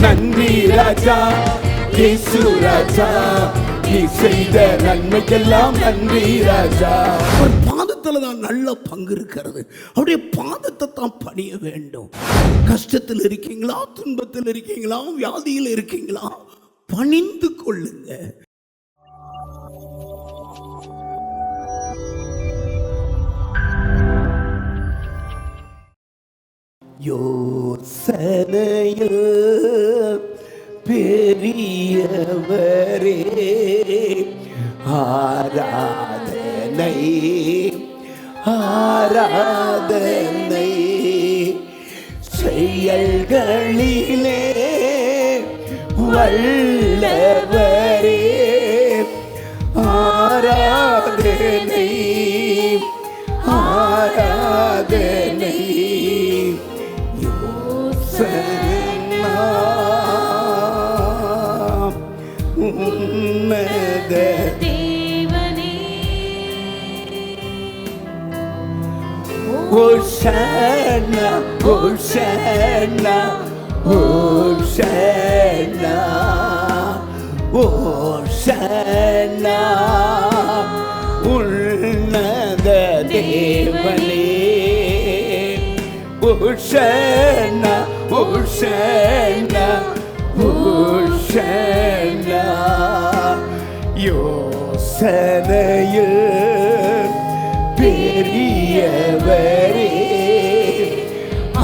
நன்றி ராஜா, இயேசு ராஜா, நீ செய்த நன்மைக்கெல்லாம் நன்றி ராஜா. அவர் பாதத்துல தான் நல்ல பங்கு இருக்கிறது. அவருடைய பாதத்தை தான் பணிய வேண்டும். கஷ்டத்தில் இருக்கீங்களா, துன்பத்தில் இருக்கீங்களா, வியாதியில் இருக்கீங்களா, பணிந்து கொள்ளுங்க. யோசனையில் பெரியவரே, ஆராதனை ஆராதனை, செயல்களிலே வல்லவரே, ஆராதனை ஆராதனை. உன்னத தேவனே, ஓஷானா ஓஷானா ஓஷானா ஓஷானா, உன்னத தேவனே, ஓஷானா ஓஷானா ஓஷானா. யோசனையில் பெரியவரே,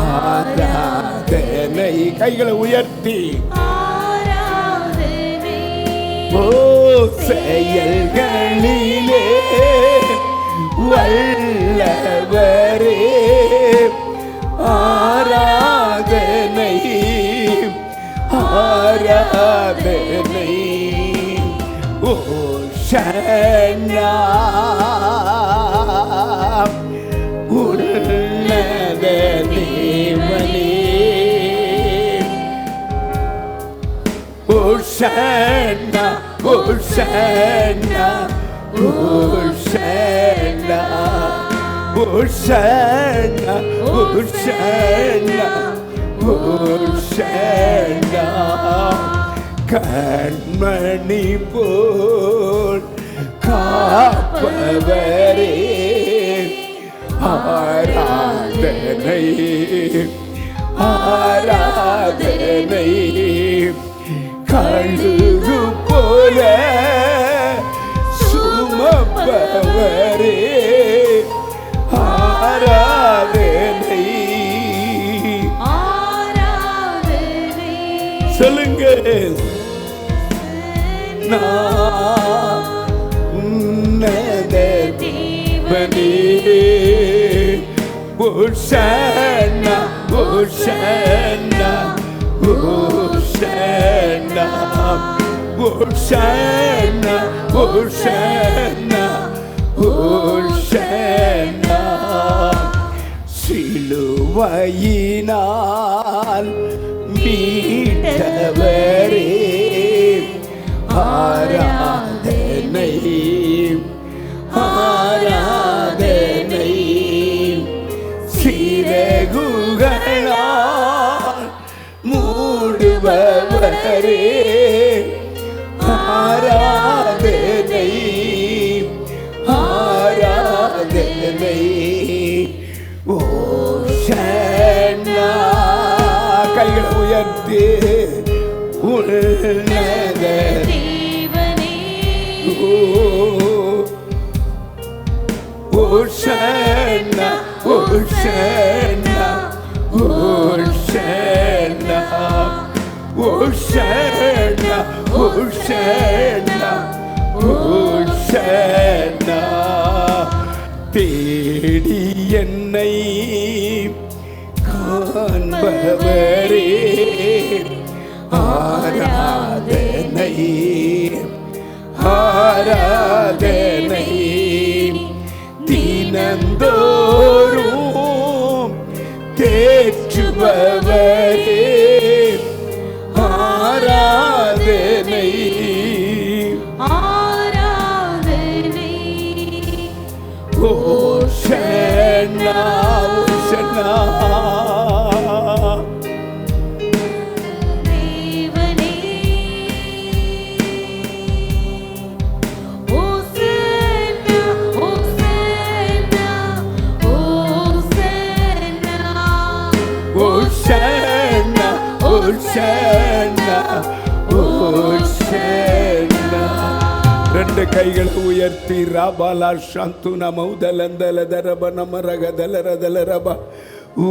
ஆராதனை. கைகளை உயர்த்தி ஆராதனை. ஓ செயல்களிலே வல்லவரே, ஆராதனை ஆராதனை. ஓஷானா உன்னத தேவனே, ஓஷானா ஓஷானா ஓஷானா ஓஷானா ஓஷானா ஓஷானா. கண்மணி போல் காப்பவரே, ஆராதனை ஆராதனை. கழுகு போல சுமப்பவரே, ஆராதனை ஆராதனை. சொல்லுங்க, உன்னத தேவனே, ஓஷானா ஓஷானா ஓஷானா ஓஷானா ஓஷானா ஓஷானா. சிலுவையினால் மீட்டவரே, ஆராதனை ஆராதனை. சிறகுகளால் மூடுபவரே, ஆராதனை ஆராதனை. ஓஷானா. கைகளை உயர்த்தி உன்னத தேவனே, ஓஷானா ஓஷானா ஓஷானா ஓஷானா ஓஷானா ஓஷானா. தேடி என்னை காண்பவரே, ஆராதனை ஆராதனை. தினந்தோறும் தேற்றுபவரே, ஆராதனை ஆராதனை ஓசன்னா ரெண்டு கைகளை உயர்த்தி ராபாலா சாந்துன மௌதலந்தல தரப நமரகதலரதலரபா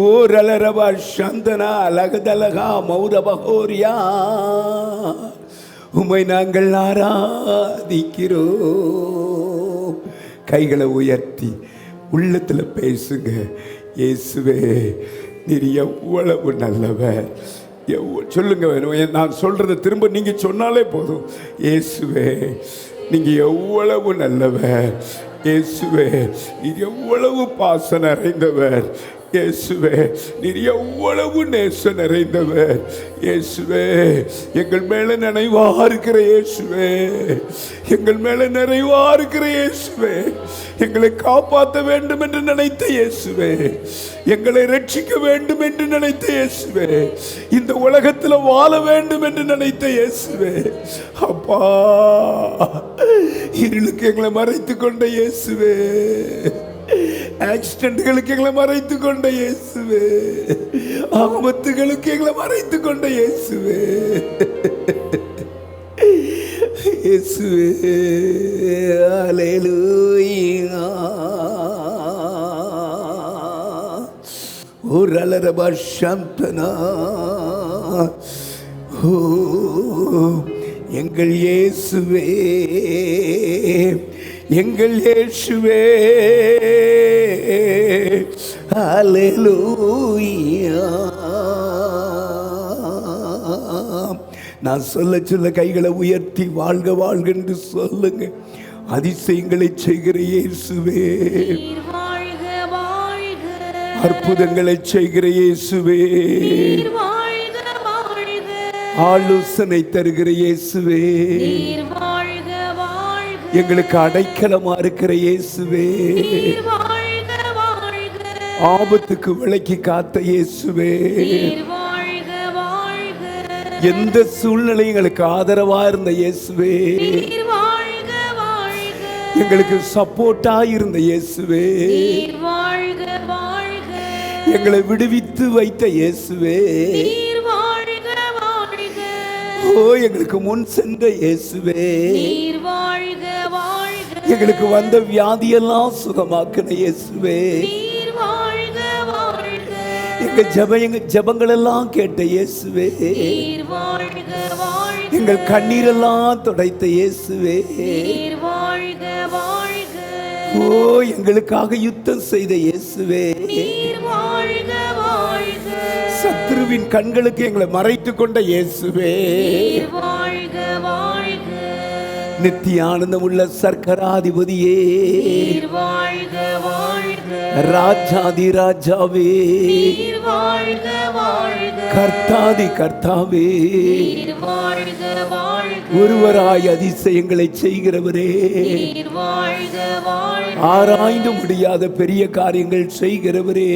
ஓரலரபா சாந்தனா அலகதலகா மௌரபஹோரியா. உம்மை நாங்கள் ஆராதிக்கிறோம். கைகளை உயர்த்தி உள்ளத்தில் பேசுங்க. இயேசுவே நீர் எவ்வளவு நல்லவர். சொல்லுங்க, நான் சொல்றதை திரும்ப நீங்க சொன்னாலே போதும். இயேசுவே நீங்க எவ்வளவு நல்லவர். இயேசுவே நீர் எவ்வளவு பாசம் நிறைந்தவர். இயேசுவே நீர் எவ்வளவு நேசம் நிறைந்தவர். இயேசுவே எங்கள் மேல நினைவா இருக்கிற இயேசுவே, எங்கள் மேல நிறைவா இருக்கிற இயேசுவே, எங்களை காப்பாற்ற வேண்டும் என்று நினைத்த இயேசுவே, எங்களை ரட்சிக்க வேண்டும் என்று நினைத்த இயேசுவே, இந்த உலகத்தில் வாழ வேண்டும் என்று நினைத்த இயேசுவே, அப்பா இருளுக்கு எங்களை மறைத்து கொண்ட இயேசுவே, ஆக்சிடென்ட்களுக்கு எங்களை மறைத்து கொண்ட இயேசுவே, ஆபத்துகளுக்கு எங்களை மறைத்து கொண்ட இயேசுவே, இயேசுவே அல்லேலூயா. ஓரலரபா சாந்தனா. ஓ எங்கள் இயேசுவே, எங்கள் இயேசுவே அல்லேலூயா. நான் சொல்ல சொல்ல கைகளை உயர்த்தி வாழ்க வாழ்க என்று சொல்லுங்க. அதிசயங்களை செய்கிற இயேசுவே, அற்புதங்களை செய்கிற இயேசுவே, ஆலோசனை தருகிற இயேசுவே, எங்களுக்கு அடைக்கலமா இருக்கிற இயேசுவே, ஆபத்துக்கு விலக்கி காத்த இயேசுவே, எந்த சூழ்நிலை எங்களுக்கு ஆதரவா இருந்த இயேசுவே, எங்களுக்கு சப்போர்ட்டா இருந்த இயேசுவே, எங்களை விடுவித்து வைத்த இயேசுவே, ஓ எங்களுக்கு முன் சென்ற இயேசுவே, எங்களுக்கு வந்த வியாதியெல்லாம் சுகமாக்கின இயேசுவே, எங்க ஜபங்கள் எல்லாம் கேட்ட இயேசுவே, எங்கள் கண்ணீரெல்லாம் துடைத்த இயேசுவே, ஓ எங்களுக்காக யுத்தம் செய்த இயேசுவே, சத்ருவின் கண்களுக்கு எங்களை மறைத்துக் கொண்ட இயேசுவே, நித்திய ஆனந்தம் உள்ள சர்க்கராதிபதியே, ராஜாதி ராஜாவே, கர்த்தாதி கர்த்தாவே, ஒருவராய் அதிசயங்களை செய்கிறவரே, ஆராய்ந்து முடியாத பெரிய காரியங்கள் செய்கிறவரே,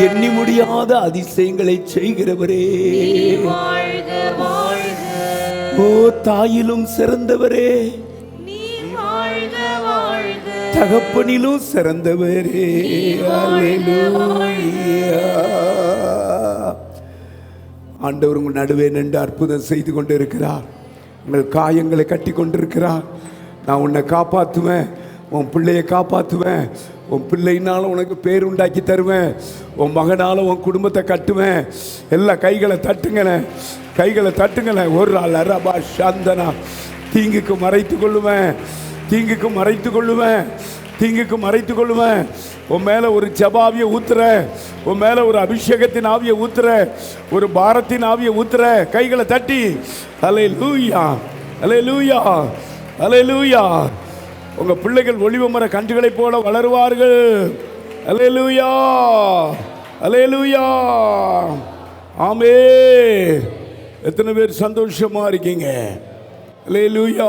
எண்ணி முடியாத அதிசயங்களை செய்கிறவரே, ஓ தாயிலும் சிறந்தவரே, தகப்பனிலும் சிறந்தவரே, அல்லேலூயா. ஆண்டவர் உங்கள் நடுவே நின்று அற்புதம் செய்து கொண்டு இருக்கிறார். உங்கள் காயங்களை கட்டி கொண்டிருக்கிறார். நான் உன்னை காப்பாற்றுவேன், உன் பிள்ளையை காப்பாற்றுவேன், உன் பிள்ளைனால உனக்கு பேர் உண்டாக்கி தருவேன், உன் மகனால உன் குடும்பத்தை கட்டுவேன். எல்லா கைகளை தட்டுங்களேன், கைகளை தட்டுங்களேன். ஒரு நாள் அரபா சாந்தனா. தீங்குக்கு மறைத்து கொள்ளுவேன், தீங்குக்கு மறைத்து கொள்ளுவேன், தீங்குக்கு மறைத்து கொள்ளுவேன். உன் மேலே ஒரு ஜபாவியை ஊத்துற, உன் மேலே ஒரு அபிஷேகத்தின் ஆவியை ஊத்துற, ஒரு பாரத்தின் ஆவியை ஊத்துற. கைகளை தட்டி அல்லேலூயா, அல்லேலூயா, அல்லேலூயா. உங்கள் பிள்ளைகள் ஒளிவு மர கன்றுகளைப் போல வளருவார்கள். அல்லேலூயா, அல்லேலூயா, ஆமே. எத்தனை பேர் சந்தோஷமா இருக்கீங்க? அல்லேலூயா.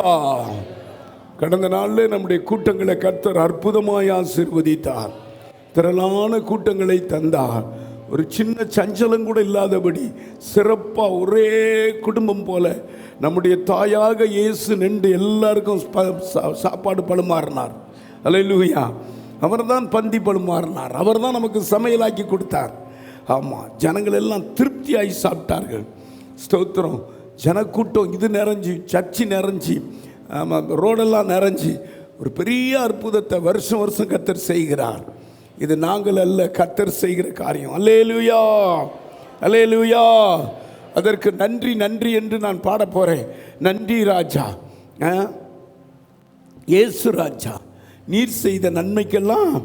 கடந்த நாளில் நம்முடைய கூட்டங்களை கர்த்தர் அற்புதமாய் ஆசீர்வதித்தார். திரளான கூட்டங்களை தந்தார். ஒரு சின்ன சஞ்சலம் கூட இல்லாதபடி சிறப்பாக ஒரே குடும்பம் போல நம்முடைய தாயாக இயேசு நின்று எல்லாருக்கும் சாப்பாடு பழுமாறினார். அல்லேலூயா. அவர்தான் பந்தி பழுமாறினார். அவர் தான் நமக்கு சமையலாக்கி கொடுத்தார். ஆமாம், ஜனங்கள் எல்லாம் திருப்தியாகி சாப்பிட்டார்கள். ஸ்தோத்திரம். ஜனக்கூட்டம் இது நிறைஞ்சி, சர்ச்சு நிறைஞ்சி, ஆமாம், ரோடெல்லாம் நிறைஞ்சி ஒரு பெரிய அற்புதத்தை வருஷம் வருஷம் கர்த்தர் செய்கிறார். இது நாங்கள் அல்ல, கர்த்தர் செய்கிற காரியம். அல்லேலூயா, அல்லேலூயா. அதற்கு நன்றி நன்றி என்று நான் பாட போகிறேன். நன்றி ராஜா, இயேசு ராஜா, நீர் செய்த நன்மைக்கெல்லாம்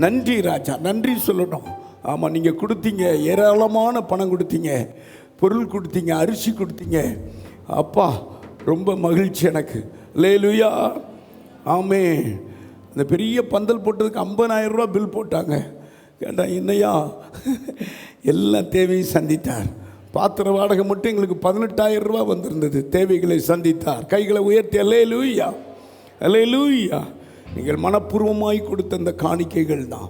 நன்றி ராஜா. நன்றி சொல்லணும். ஆமாம், நீங்கள் கொடுத்தீங்க, ஏராளமான பணம் கொடுத்தீங்க, பொருள் கொடுத்தீங்க, அரிசி கொடுத்தீங்க. அப்பா, ரொம்ப மகிழ்ச்சி எனக்கு. அல்லேலூயா. ஆமே. அந்த பெரிய பந்தல் போட்டதுக்கு 50,000 ரூபா பில் போட்டாங்க. கேட்டால் என்னையா, எல்லா தேவையும் சந்தித்தார். பாத்திர வாடகை மட்டும் எங்களுக்கு 18,000 ரூபா வந்திருந்தது. தேவைகளை சந்தித்தார். கைகளை உயர்த்தி அல்லேலூயா, அல்லேலூயா. நீங்கள் மனப்பூர்வமாய் கொடுத்த அந்த காணிக்கைகள் தான்.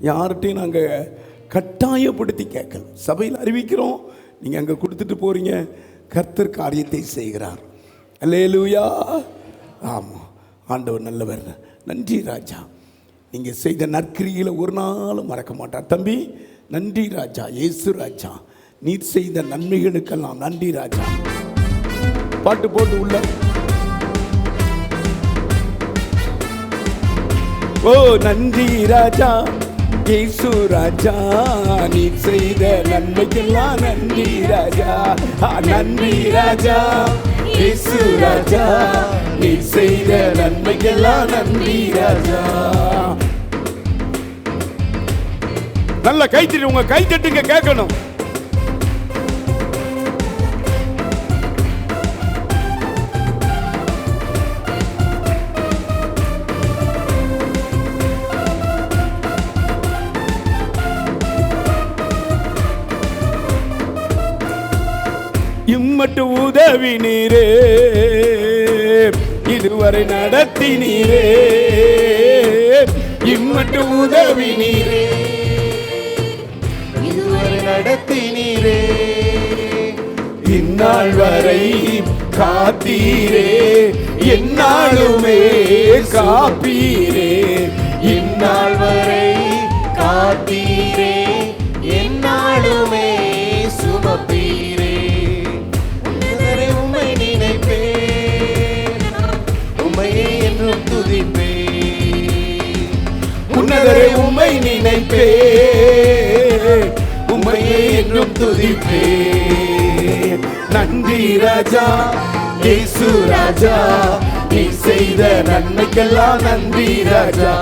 யார்கிட்டையும் நாங்கள் கட்டாயப்படுத்தி கேட்கல. சபையில் அறிவிக்கிறோம், நீங்கள் அங்கே கொடுத்துட்டு போகிறீங்க. கர்த்தர் காரியத்தை செய்கிறார். அல்லேலூயா. ஆமாம், ஆண்டவர் நல்லவர். நன்றி ராஜா. நீங்கள் செய்த நற்கிரிகளை ஒரு நாளும் மறக்க மாட்டார். தம்பி, நன்றி ராஜா. இயேசு ராஜா, நீர் செய்த நன்மைகளுக்கெல்லாம் நன்றி ராஜா. பாட்டு போட்டு உள்ள. ஓ நன்றி ராஜா, இயேசு ராஜா, நீர் செய்த நன்மைக்கெல்லாம் நன்றி ராஜா. நன்றி ராஜா, இயேசு ராஜா, நீர் செய்த நன்மைக்கெல்லாம் நன்றி ராஜா. நல்ல கைத்தட்டு, உங்க கைத்தட்டுங்க கேட்கணும். இம்மட்டு உதவி நீரே, இதுவரை நடத்தி நீரே. இம்மட்டு உதவி நீரே, இதுவரை நடத்தி நீரே. இந்நாள் வரை காத்தீரே, எந்நாளுமே காப்பீரே. இந்நாள் வரை காத்தீரே, எந்நாளுமே சுமப்பீரே. உன்னதரை உம்மை நினைப்பேன், உம்மையே என்றும் துதிப்பேன். உன்னதரை உம்மை நினைப்பேன், உம்மையே என்றும் துதிப்பேன். நன்றி ராஜா, இயேசு ராஜா, நீ செய்த நன்மைக்கெல்லாம் நன்றி ராஜா.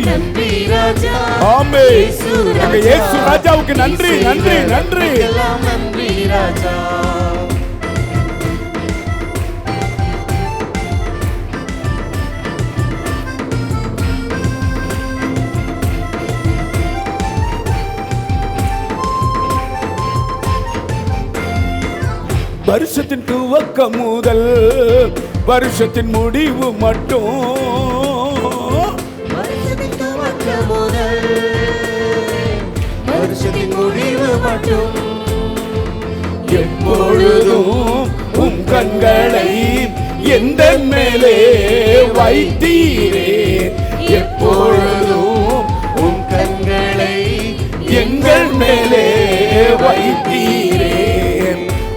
நன்றி ராஜா, ஆமே. இயேசு ராஜா, இயேசு ராஜாவுக்கு நன்றி நன்றி நன்றி. நன்றி ராஜா. வருஷத்தின் துவக்கம் முதல் வருஷத்தின் முடிவு மட்டும், வருஷத்தின் துவக்கம் முதல் வருஷத்தின் முடிவு மட்டும், எப்பொழுதும் உம் கண்களை எந்த மேலே வைத்தீரே. எப்பொழுதும் உம் கண்களை எங்கள் மேலே வைத்தீரே.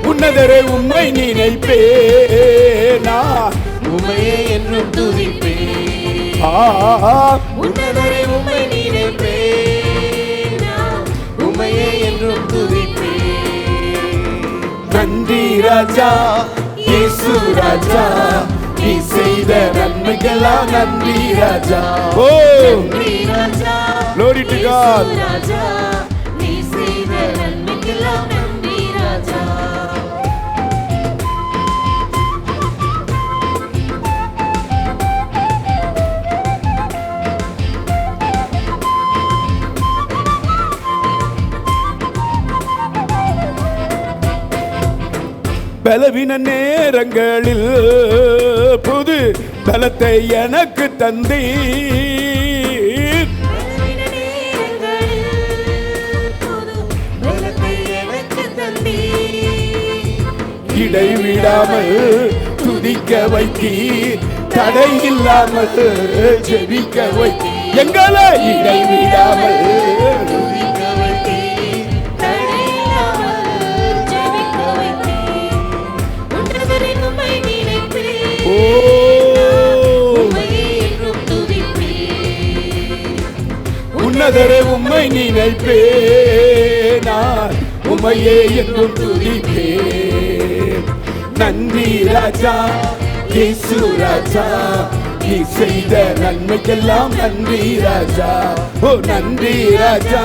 உன்னதரை உம்மை நினைப்பேனா, உம்மையே என்றும் துதிப்பேன். உன்னதரை உம்மை நினைப்பேன், உம்மையே என்றும் துதிப்பேன். நன்றி ராஜா, இயேசு ராஜா, நீ செய்த நன்மைக்கெல்லாம் நன்றி ராஜா. ஓ நன்றி ராஜா, Glory to God. இயேசு ராஜா, நீ செய்த நன்மைக்கெல்லாம் நன்றி ராஜா. பலவீன நேரங்களில் புது பலத்தை எனக்கு தந்தீர். பலவீன இடைவிடாமல் துதிக்க வைத்தீர், தடை இல்லாமல் ஜெபிக்க வைத்தீர். எங்களை இடைவிடாமல் துதிக்க வைத்தீர், தடையில்லாமல் ஜெபிக்க வைத்தீர். உன்னதரே உம்மை நினைப்பேன், ஓ உம்மையே என்றும் துதிப்பேன். உன்னதரே உம்மை நினைப்பேன், நான் உம்மையே என்றும் துதிப்பேன். நன்றி ராஜா இயேசு ராஜா, நீ செய்த நன்மைக்கெல்லாம் நன்றி ராஜா. ஓ நன்றி ராஜா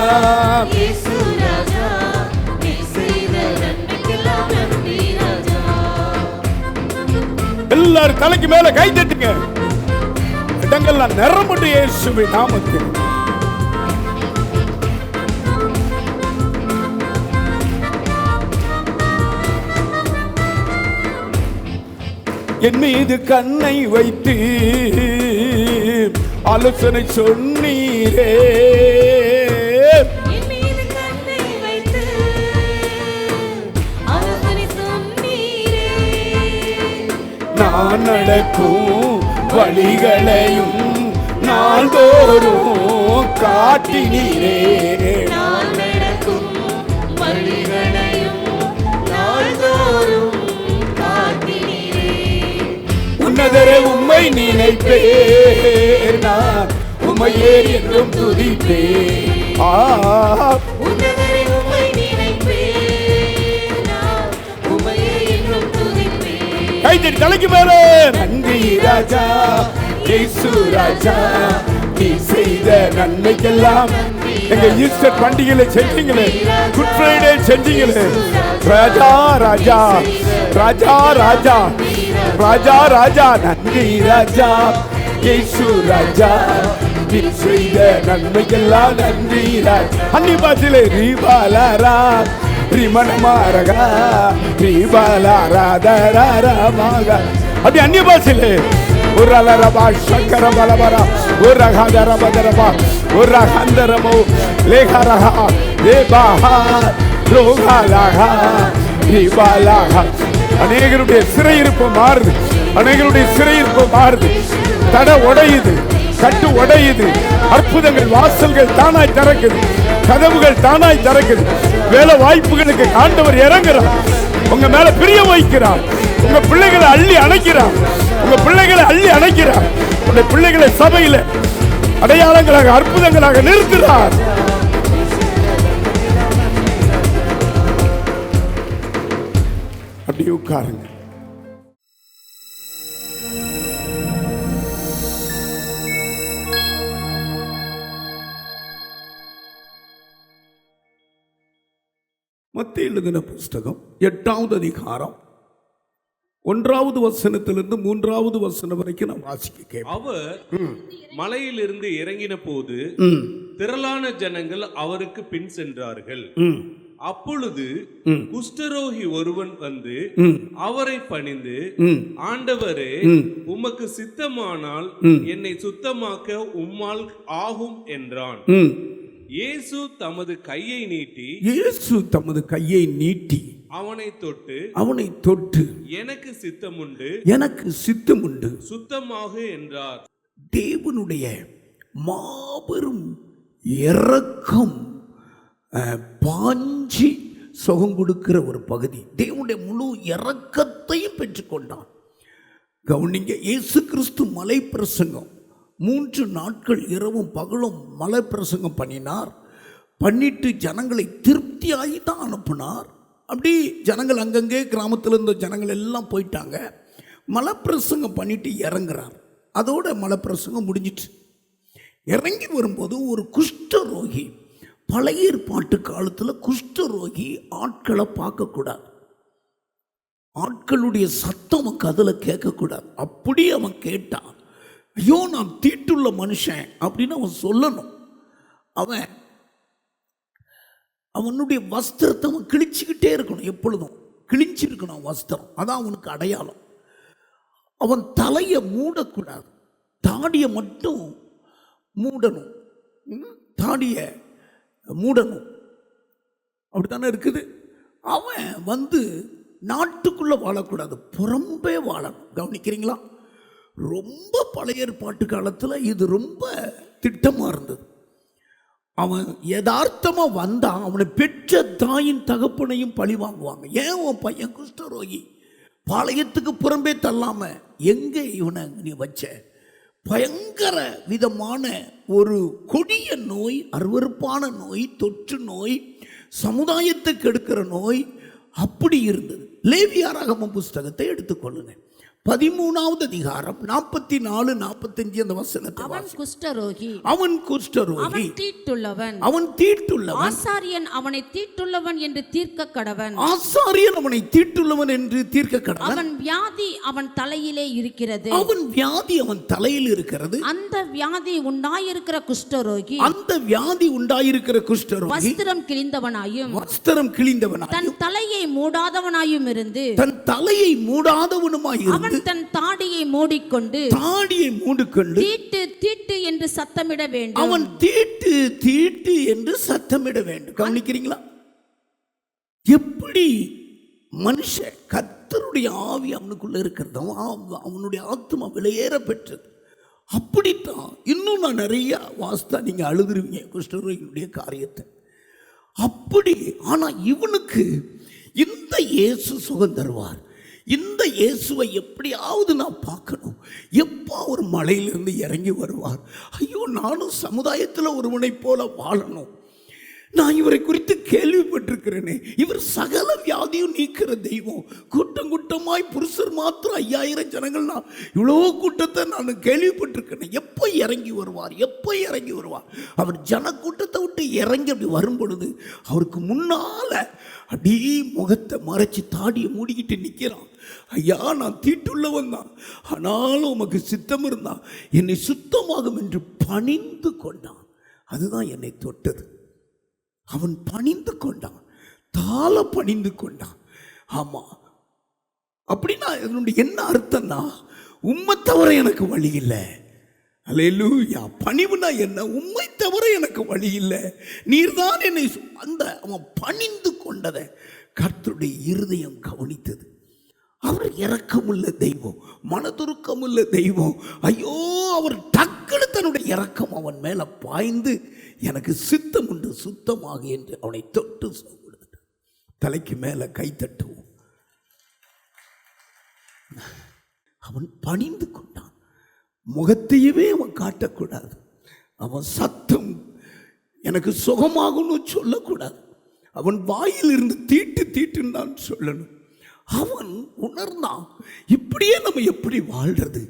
இயேசு ராஜா, நீ செய்த நன்மைக்கெல்லாம் நன்றி ராஜா. எல்லாரும் தலைக்கு மேல கை தட்டுங்க. இடங்கள்லாம் நிரம்பட்டு இயேசுவின் நாமத்தில். என் மீது கண்ணை வைத்து ஆலோசனை சொன்னீரே, என் மீது கண்ணை வைத்து ஆலோசனை சொன்னீரே. நான் நடக்கும் வழிகளையும் நாள்தோறும் காட்டினீரே. நான் நடக்கும் வழிகளையும் நாள்தோறும் காட்டினீரே. உன்னதரே உம்மை நினைப்பேன், நான் உம்மையே என்றும் துதிப்பேன். உன்னதரே உம்மை நினைப்பேன், நான் உம்மையே என்றும் துதிப்பேன். கைத்தறி தலைக்கு மேல. நன்றி ராஜா இயேசு ராஜா, நீ செய்த நன்மைக்கெல்லாம். எங்க Easter பண்டிகையில செஞ்சீங்களே, good Friday செஞ்சீங்களே, Raja Raja Raja Raja Raja Raja. நன்றி ராஜா இயேசு ராஜா, நீ செய்த நன்மைக்கெல்லாம் நன்றி ராஜா. அன்னி பாசிலே ரீபாலாரா ரிமணமாரகா ரீபாலாராதராமாக. அப்படி அந்நிய பாசிலே ஒரு அலரபா சக்கர பலபரா ஒரு ரகதரபதரபா ஒரு ரகந்தரமோ லேகரகா தேபாஹா ரோகாலாகா ரிபாலாகா. அநேகருடைய சிறையிருப்பு மாறுது, அநேகருடைய சிறையிருப்பு மாறுது. தடை உடையுது, கட்டு உடையுது. அற்புதங்கள் வாசல்கள் தானாய் திறக்குது, கதவுகள் தானாய் திறக்குது. வேலை வாய்ப்புகளுக்கு ஆண்டவர் இறங்குறார், உங்க மேல பிரிய வைக்கிறார். உங்க பிள்ளைகளை அள்ளி அணைக்கிறார், உங்க பிள்ளைகளை அள்ளி அணைக்கிறார். உங்க பிள்ளைகளை சபையில அடையாளங்களாக அற்புதங்களாக நிறுத்துகிறார். அப்படி உட்காருங்க. மத்தேயு எழுதின புஸ்தகம் 8வது அதிகாரம் 1வது வசனத்திலிருந்து 3வது வசனம் வரைக்கும் நான் வாசிக்க கேட்பேன். அவர் மலையிலிருந்து இறங்கின போது திரளான ஜனங்கள் அவருக்கு பின் சென்றார்கள். அப்பொழுது குஷ்டரோகி ஒருவன் வந்து அவரை பணிந்து, ஆண்டவரே, உமக்கு சித்தமானால் என்னை சுத்தமாக்க உம்மால் ஆகும் என்றான். இயேசு தமது கையை நீட்டி அவனை தொட்டு எனக்கு சித்தமுண்டு சுத்தமாக என்றார். தேவனுடைய மாபெரும் இரக்கம் பாஞ்சி சுகம் கொடுக்கிற ஒரு பகுதி. தேவனுடைய முழு இரக்கத்தையும் பெற்றுக்கொண்டான். கவனிங்க, இயேசு கிறிஸ்து மலை பிரசங்கம் 3 நாட்கள் இரவும் பகலும் மலை பிரசங்கம் பண்ணிட்டு ஜனங்களை திருப்தியாகி தான் அனுப்பினார். அப்படி ஜனங்கள் அங்கங்கே கிராமத்தில் இருந்த ஜனங்கள் எல்லாம் போயிட்டாங்க. மலை பிரசங்கம் பண்ணிட்டு இறங்குறார். அதோட மலை பிரசங்கம் முடிஞ்சிட்டு இறங்கி வரும்போது ஒரு குஷ்டரோகி, பழைய ஏற்பாட்டு காலத்தில் குஷ்டரோகி ஆட்களை பார்க்கக்கூடாது, ஆட்களுடைய சத்தம் கதில் கேட்கக்கூடாது. அப்படி அவன் கேட்டான். ஐயோ, நான் தீட்டுள்ள மனுஷன் அப்படின்னு அவன் சொல்லணும். அவனுடைய வஸ்திரத்தை அவன் கிழிச்சுக்கிட்டே இருக்கணும், எப்பொழுதும் கிழிச்சிருக்கணும் வஸ்திரம். அதான் அவனுக்கு அடையாளம். அவன் தலையை மூடக்கூடாது, தாடியை மட்டும் மூடணும், தாடியை மூடணும். அப்படித்தானே இருக்குது. அவன் வந்து நாட்டுக்குள்ள வாழக்கூடாது, புறம்பே வாழணும். கவனிக்கிறீங்களா? ரொம்ப பழைய ஏற்பாட்டு காலத்தில் இது ரொம்ப திட்டமாக இருந்தது. அவன் யதார்த்தமா வந்தான், அவனை பெற்ற தாயின் தகப்பனையும் பழி வாங்குவாங்க. ஏன் உன் பையன் குஷ்டரோகி, பாளையத்துக்கு புறம்பே தள்ளாம எங்கே இவனை நீ வச்ச? பயங்கர விதமான ஒரு கொடிய நோய், அருவருப்பான நோய், தொற்று நோய், சமுதாயத்தை கெடுக்கிற நோய் அப்படி இருந்தது. லேவியராகமம் புஸ்தகத்தை எடுத்துக்கொள்ளுங்க. 13வது அதிகாரம் 44, 45 அந்த வசனத்தை அவன் வாசி. குஷ்டரோகி, அவன் குஷ்டரோகி, அவன் தீட்டுள்ளவன், அவன் தீட்டுள்ளவன், ஆசாரியன் அவனை தீட்டுள்ளவன் என்று தீர்க்க கடவன், ஆசாரியன் அவனை தீட்டுள்ளவன் என்று தீர்க்க கடவன். அவன் வியாதி அவன் தலையிலே இருக்கிறது, அவன் வியாதி அவன் தலையில் இருக்கிறது. அந்த வியாதி உண்டாயிருக்கிற குஷ்டரோகி, அந்த வியாதி உண்டாயிருக்கிற குஷ்டரோகி வஸ்திரம் கிழிந்தவனாயும் வஸ்திரம் கிழிந்தவனாயும் தன் தலையை மூடாதவனாயும் இருந்து, தன் தலையை மூடாதவனுமாய் இருந்து, அவன் தன் தாடியை மூடிக்கொண்டு தாடியை மூடிக்கொண்டு தீட்டு தீட்டு என்று சத்தமிட வேண்டும். அவன் தீட்டு தீட்டு என்று சத்தமிட வேண்டும். கவனிக்கிறீங்களா? எப்படி மனுஷன் கர்த்தருடைய ஆவி அவனுக்குள்ள இருக்கிறது, அவனுடைய ஆத்மா விலையேற பெற்றது. அப்படித்தான் இன்னும் நான் நிறைய வாஸ்தா நீங்க அழுதுருவீங்க குஷ்டரோகியுடைய காரியத்தை. அப்படி ஆனா இவனுக்கு இந்த இயேசு சுகம் தருவார். இந்த இயேசுவை எப்படியாவது நான் பார்க்கணும். எப்போ ஒரு மலையிலிருந்து இறங்கி வருவார், ஐயோ நானும் சமுதாயத்தில் ஒருவனை போல வாழணும். நான் இவரை குறித்து கேள்விப்பட்டிருக்கிறேனே, இவர் சகல வியாதியும் நீக்கிற தெய்வம். கூட்டம் கூட்டமாய் புருஷர் மாத்திரம் 5000 ஜனங்கள், நான் இவ்வளோ கூட்டத்தை நான் கேள்விப்பட்டிருக்கிறேன். எப்போ இறங்கி வருவார், எப்போ இறங்கி வருவார்? அவர் ஜன கூட்டத்தை விட்டு இறங்கி அப்படி வரும் பொழுது அவருக்கு முன்னால அடி முகத்தை மறைச்சி தாடியை மூடிக்கிட்டு நிற்கிறான். ஐயா நான் தீட்டுள்ளவன் தான், ஆனாலும் உமக்கு சித்தம் இருந்தான், என்னை சுத்தமாகும் என்று பணிந்து கொண்டான். அதுதான் என்னை தொட்டது. அவன் பணிந்து கொண்டான், தாள பணிந்து கொண்டான். ஆமா, அப்படின்னா இதனுடைய என்ன அர்த்தம்னா, உம்மை தவிர எனக்கு வழி இல்லை. அல்லேலூயா. பணிவுனா என்ன? உம்மை தவிர எனக்கு வழி இல்லை, நீர்தான் என்னை அந்த அவன் பணிந்து கொண்டதை கர்த்தருடைய இருதயம் கவனித்தது. அவர் இரக்கமுள்ள தெய்வம், மனதுருக்கமுள்ள தெய்வம். ஐயோ, அவர் டக்குனு தன்னுடைய இரக்கம் அவன் மேல பாய்ந்து எனக்கு சித்தம் உண்டு சுத்தமாக என்று அவனை தொட்டு கொடுத்துட்டான். தலைக்கு மேல கை தட்டுவோம். அவன் பணிந்து கொண்டான். முகத்தையவே அவன் காட்டக்கூடாது. அவன் சத்தம் எனக்கு சுகமாகும்னு சொல்லக்கூடாது. அவன் வாயில் இருந்து தீட்டு தீட்டுன்னு தான் சொல்லணும். அவன் உணர்ந்தான், இப்படியே நம்ம எப்படி வாழ்றது?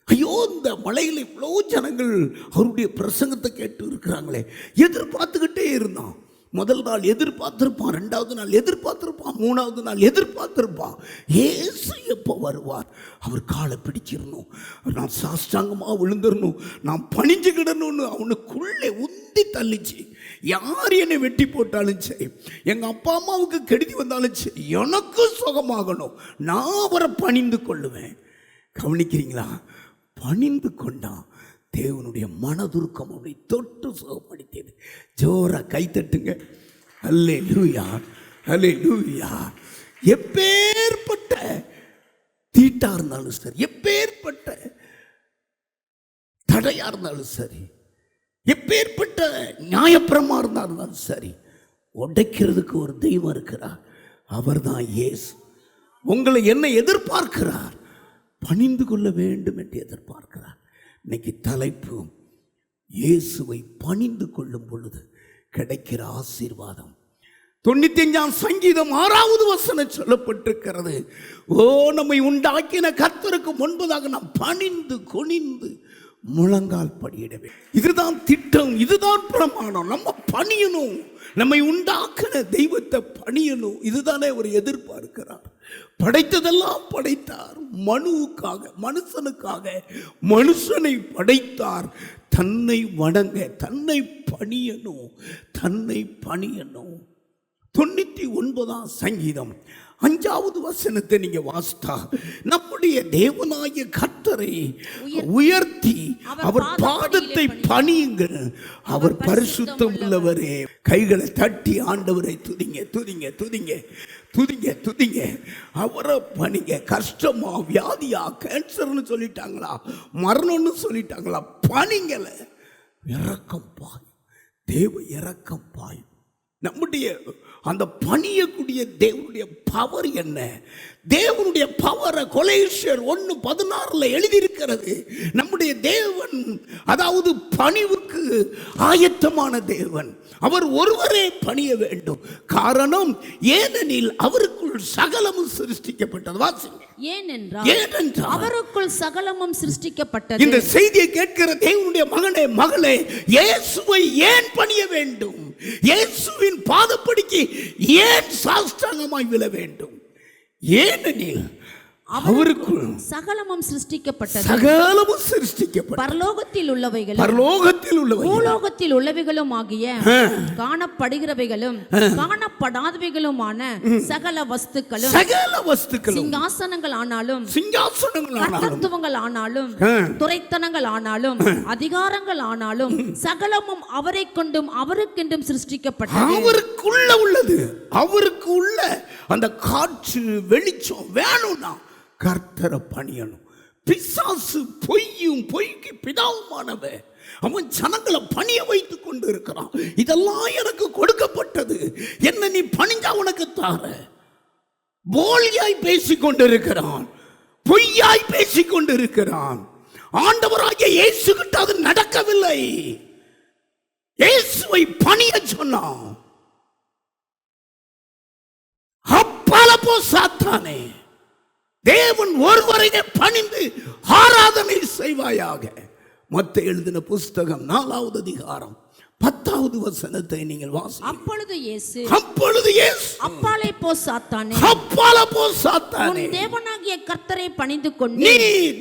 ஐயோ, இந்த மலையில் இவ்வளோ ஜனங்கள் அவருடைய பிரசங்கத்தை கேட்டு இருக்கிறாங்களே, எதிர்பார்த்துக்கிட்டே இருந்தான். முதல் நாள் எதிர்பார்த்திருப்பான், 2வது நாள் எதிர்பார்த்திருப்பான், 3வது நாள் எதிர்பார்த்திருப்பான். இயேசு எப்போ வருவார்? அவர் காலை பிடிச்சிடணும், நான் சாஷ்டாங்கமாக விழுந்துடணும், நான் பணிஞ்சுக்கிடணும்னு அவனுக்குள்ளே உந்தி தள்ளிச்சு. யார் என்னை வெட்டி போட்டாலும் சரி, எங்கள் அப்பா அம்மாவுக்கு கெடுதி வந்தாலும் சரி, எனக்கு சுகமாகணும், நான் அவரை பணிந்து கொள்ளுவேன். கவனிக்கிறீங்களா? பணிந்து கொண்டான். தேவனுடைய மனதுருக்கம் அவனை தொட்டு சுகப்படுத்தியது. ஜோரா கைத்தட்டுங்க. அல்லேலூயா, அல்லேலூயா. எப்பேற்பட்ட தீட்டா இருந்தாலும் சரி, எப்பேற்பட்ட தடையா இருந்தாலும் சரி, எப்பேற்பட்ட நியாயப்பிரமா இருந்தாலும் சரி, உடைக்கிறதுக்கு ஒரு தெய்வம் இருக்கிறார். அவர் தான் இயேசு. உங்களை என்ன எதிர்பார்க்கிறார்? பணிந்து கொள்ள வேண்டும் என்று எதிர்பார்க்கிறார். இன்னைக்கு தலைப்பு, இயேசுவை பணிந்து கொள்ளும் பொழுது கிடைக்கிற ஆசீர்வாதம். 95ஆம் சங்கீதம் 6வது வசனம் சொல்லப்பட்டிருக்கிறது. ஓ, நம்மை உண்டாக்கின கர்த்தருக்கு முன்பதாக நாம் பணிந்து குனிந்து முழங்கால் படியிடவே. இதுதான் திட்டம், இதுதான் பிரமாணம். நம்ம பணியணும், நம்மை உண்டாக்கின தெய்வத்தை பணியணும். இதுதானே அவர் எதிர்பார்க்கிறார். படைத்ததெல்லாம் படைத்தார் மனுவுக்காக, மனுஷனுக்காக. மனுஷனை படைத்தார் தன்னை வணங்க, தன்னை பணியணும், தன்னை பணியணும். 99ஆம் சங்கீதம் 5வது வசனத்தை நீங்க வாசித்தா, நம்முடைய தேவனாகிய கர்த்தரை உயர்த்தி அவர் பாதத்தை பணியுங்கள், அவர் பரிசுத்தம் உள்ளவரே. கைகளை தட்டி ஆண்டவரை துதிங்க, துதிங்க, துதிங்க, துதிங்க, துதிங்க. அவரை பணிங்க. கஷ்டமா, வியாதியா, கேன்சர்னு சொல்லிட்டாங்களா, மரணம்னு சொல்லிட்டாங்களா, பணிங்கள. இரக்கம் பாய், தேவ இரக்கம் பாய். நம்முடைய அந்த பணியக்கூடிய தேவனுடைய பவர் என்ன? தேவனுடைய பவரை கொலோசியர் 1:16 எழுதியிருக்கிறது. நம்முடைய தேவன் அதாவது பணிவுக்கு ஆயத்தமான தேவன். அவர் ஒருவரே பணிய வேண்டும். காரணம், ஏனெனில் அவருக்குள் சகலமும் சிருஷ்டிக்கப்பட்டது. வாசிங்க. ஏனென்றால் அவருக்குள் சகலமும் சிருஷ்டிக்கப்பட்டது. இந்த செய்தியை கேட்கிற தேவனுடைய மகனே, மகளே, இயேசுவை ஏன் பணிய வேண்டும்? இயேசுவின் பாதப்படிக்கு ஏன் சாஷ்டாங்கமாய் விழ வேண்டும்? ஏனெனில் அவருக்குள் சகலமும் சிருஷ்டிக்கப்பட்டது. சகலமும் சிருஷ்டிக்கப்பட்டது. பரலோகத்தில் உள்ளவைகளும் பரலோகத்தில் உள்ளவைகளும் பூலோகத்தில் உள்ளவைகளும் ஆகிய காணப்படுகிறவைகளும் காணப்படாதவைகளுமான சகல வஸ்துக்களும் சிங்காசனங்கள் ஆனாலும் கர்த்தத்துவங்கள் ஆனாலும் துரைத்தனங்கள் ஆனாலும் அதிகாரங்கள் ஆனாலும் சகலமும் அவரை கொண்டும் அவருக்கென்றும் சிருஷ்டிக்கப்பட்டது. அவருக்குள்ள உள்ளது, அவருக்கு உள்ள அந்த காற்று வெளிச்சம் வேணும்னா கர்த்தரை பணியணும். பிசாசு பொய்யும் பொய்க்கு பிதாவுமானவன். அவன் ஜனங்களை பணிய வைத்துக் கொண்டு இருக்கிறான். இதெல்லாம் எனக்கு கொடுக்கப்பட்டது, என்ன நீ பணிஞ்சா உனக்கு தார. போலியாய் பேசிக் கொண்டிருக்கிறான், பொய்யாய் பேசிக் கொண்டிருக்கிறான். ஆண்டவராகிய இயேசு கிட்ட அது நடக்கவில்லை. இயேசுவை பணிய சொன்னான். அப்பால போ சாத்தானே, தேவன் ஒருவரையே பணிந்து ஆராதனை செய்வாயாக. மத்தேயு எழுதின புஸ்தகம் 4வது அதிகாரம் 10வது வசனத்தை நீங்கள் வாசிங்க. அப்பொழுது இயேசு அப்பாலே போ சாத்தானே, அப்பாலே போ சாத்தானே, உன் தேவனாகிய கர்த்தரை பணிந்து கொண்டு நீ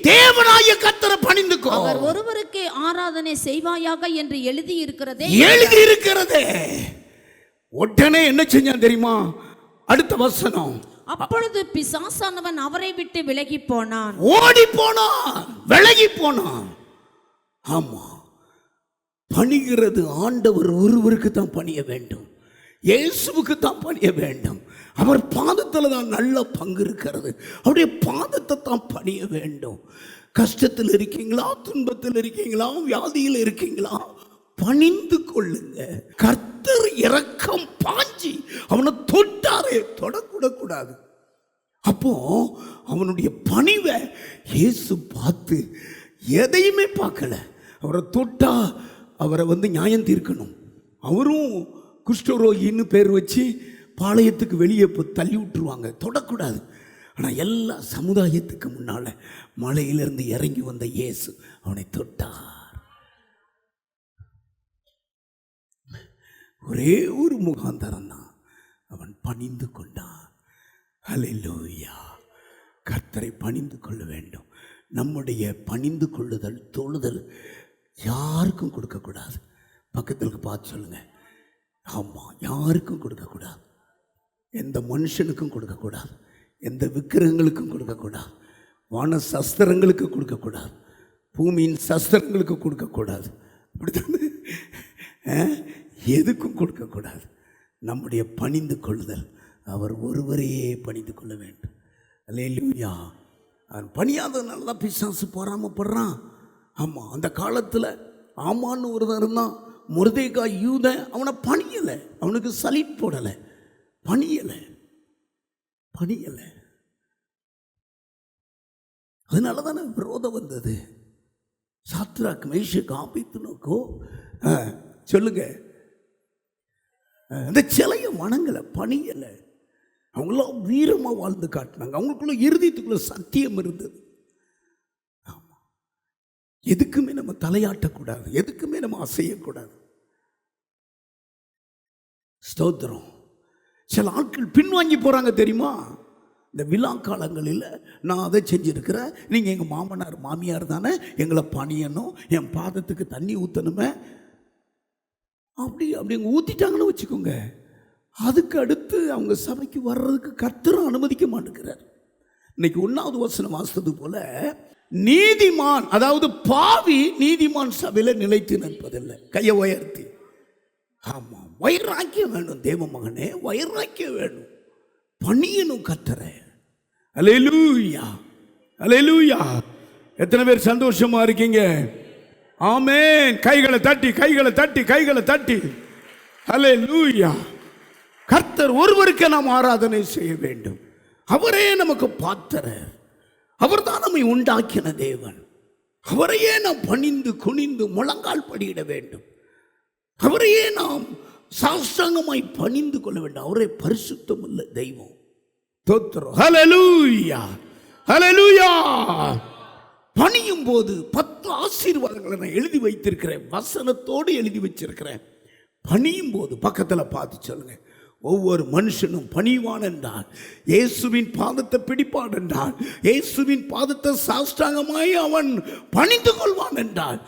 தேவனாகிய கர்த்தரை பணிந்து கொள், அவர் ஒருவருக்கே ஆராதனை செய்வாயாக என்று எழுதி இருக்கிறதே. உடனே என்ன செஞ்சான் தெரியுமா? அடுத்த வசனம், அப்பொழுது பிசாசானவன் அவரை விட்டு விலகி போனான், ஓடி போனான், விலகி போனான். ஆமா, பணிகிறது ஆண்டவர் ஒருவருக்கு தான் பணிய வேண்டும், இயேசுவுக்கு தான் பணிய வேண்டும். அவர் பாதத்தில் தான் நல்ல பங்கு இருக்கிறது. அவருடைய பாதத்தை தான் பணிய வேண்டும். கஷ்டத்தில் இருக்கீங்களா, துன்பத்தில் இருக்கீங்களா, வியாதியில் இருக்கீங்களா, பணிந்து கொள்ளுங்க. கர்த்தர் இரக்கம் பாஞ்சி அவனை தொட்டாரே, தொடக்கூடாது. அப்போ அவனுடைய பணிவை இயேசு பார்த்து எதையுமே பார்க்கல. அவரை தொட்டா அவரை நியாயம் தீர்க்கணும். அவரும் குஷ்டரோகின்னு பேர் வச்சு பாளையத்துக்கு வெளியே தள்ளி விட்டுருவாங்க, தொடக்கூடாது. ஆனால் எல்லா சமுதாயத்துக்கு முன்னால் மலையிலிருந்து இறங்கி வந்த இயேசு அவனை தொட்டார். ஒரே ஒரு முகாந்தரம் தான், அவன் பணிந்து கொண்டான். ஹல்லேலூயா. கர்த்தரை பணிந்து கொள்ள வேண்டும். நம்முடைய பணிந்து கொள்ளுதல், தொழுதல் யாருக்கும் கொடுக்கக்கூடாது. பக்கத்துக்கு பார்த்து சொல்லுங்க, ஆமாம், யாருக்கும் கொடுக்கக்கூடாது. எந்த மனுஷனுக்கும் கொடுக்கக்கூடாது, எந்த விக்கிரகங்களுக்கும் கொடுக்கக்கூடாது, வான சஸ்திரங்களுக்கு கொடுக்கக்கூடாது, பூமியின் சஸ்திரங்களுக்கு கொடுக்கக்கூடாது. அப்படித்தானே? எதுக்கும் கொடுக்கக்கூடாது. நம்முடைய பணிந்து கொள்ளுதல், அவர் ஒருவரையே பணிந்து கொள்ள வேண்டும். அல்லேலூயா. அவன் பணியாததுனால தான் பிசாசு பொறாமப்படுறான். ஆமாம், அந்த காலத்தில் ஆமான்னு ஒருவன் இருந்தான், மொர்தெகாய் யூதன். அவனை பணியலை, அவனுக்கு சலீட் போடலை, பணியலை. அதனால தானே விரோதம் வந்தது. சாத்ராக், மேஷாக், ஆபேத்நேகோ சொல்லுங்க, அந்த சிலையை வணங்கலை, பணியலை. அவங்களாம் வீரமாக வாழ்ந்து காட்டினாங்க. அவங்களுக்குள்ள இருதயத்துக்குள்ள சத்தியம் இருந்தது. ஆமாம், எதுக்குமே நம்ம தலையாட்டக்கூடாது, எதுக்குமே நம்ம அசையக்கூடாது. ஸ்தோத்திரம். சில ஆட்கள் பின்வாங்கி போகிறாங்க தெரியுமா? இந்த விழா காலங்களில் நான் அதை செஞ்சுருக்கிறேன், நீங்கள் எங்கள் மாமனார் மாமியார் தானே, எங்களை பணியணும், என் பாதத்துக்கு தண்ணி ஊற்றணுமே, அப்படி ஊற்றிட்டாங்கன்னு வச்சுக்கோங்க. அதுக்கு அடுத்து அவங்க சபைக்கு வர்றதுக்கு கர்த்தர் அனுமதிக்க மாட்டேங்கிறார். இன்னைக்கு 1வது வசனம் வாசித்தது போல, நீதிமான், அதாவது பாவி நீதிமான் சபையில நிலைத்து நிற்பதில்லை. கையை உயர்த்தி, ஆமா, வைராக்கியம் வேணும் தேவ மகனே, வைராக்கியம் வேணும், பணியணும் கர்த்தரை. அல்லேலூயா, அல்லேலூயா. எத்தனை பேர் சந்தோஷமா இருக்கீங்க? ஆமென். கைகளை தட்டி, கைகளை தட்டி, கைகளை தட்டி. அல்லேலூயா. கர்த்தர் ஒருவருக்கு நாம் ஆராதனை செய்ய வேண்டும். அவரே நமக்கு பாத்திரர். அவர்தான் நம்மை உண்டாக்கின தேவன். அவரையே நாம் பணிந்து குனிந்து முழங்கால் படியிட வேண்டும். அவரையே நாம் சாஷ்டாங்கமாய் பணிந்து கொள்ள வேண்டும். அவரே பரிசுத்தம் உள்ள தெய்வம். தோத்திரம். ஹல்லேலூயா, ஹல்லேலூயா. பணியும் போது 10 ஆசீர்வாதங்களை நான் எழுதி வைத்திருக்கிறேன், வசனத்தோடு எழுதி வச்சிருக்கிறேன். பணியும் போது பக்கத்தில் பார்த்து சொல்லுங்க, ஒவ்வொரு மனுஷனும் பணிவான் என்றால், இயேசுவின் பாதத்தை பிடிப்பான் என்றால், இயேசுவின் பாதத்தை சாஷ்டாங்கமாய் அவன் பணிந்து கொள்வான் என்றால்,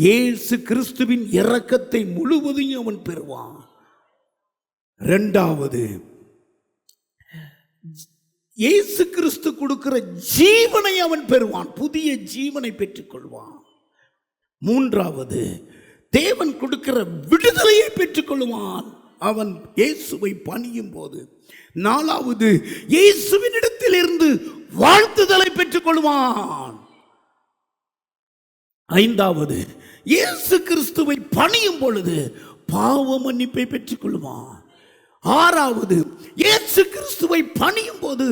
இயேசு கிறிஸ்துவின் இரக்கத்தை முழுவதையும் அவன் பெறுவான். 2வது, இயேசு கிறிஸ்து கொடுக்கிற ஜீவனை அவன் பெறுவான், புதிய ஜீவனை பெற்றுக்கொள்வான். 3வது, தேவன் கொடுக்கிற விடுதலையை பெற்றுக்கொள்வான் அவன் இயேசுவை பணியும் போது. 4வது, இயேசுவின் இடத்திலிருந்து வாழ்த்துதலை பெற்றுக்கொள்வான். 5வது, இயேசு கிறிஸ்துவை பணியும் பொழுது பாவ மன்னிப்பை பெற்றுக்கொள்வான். 6வது, இயேசு கிறிஸ்துவை பணியும் போது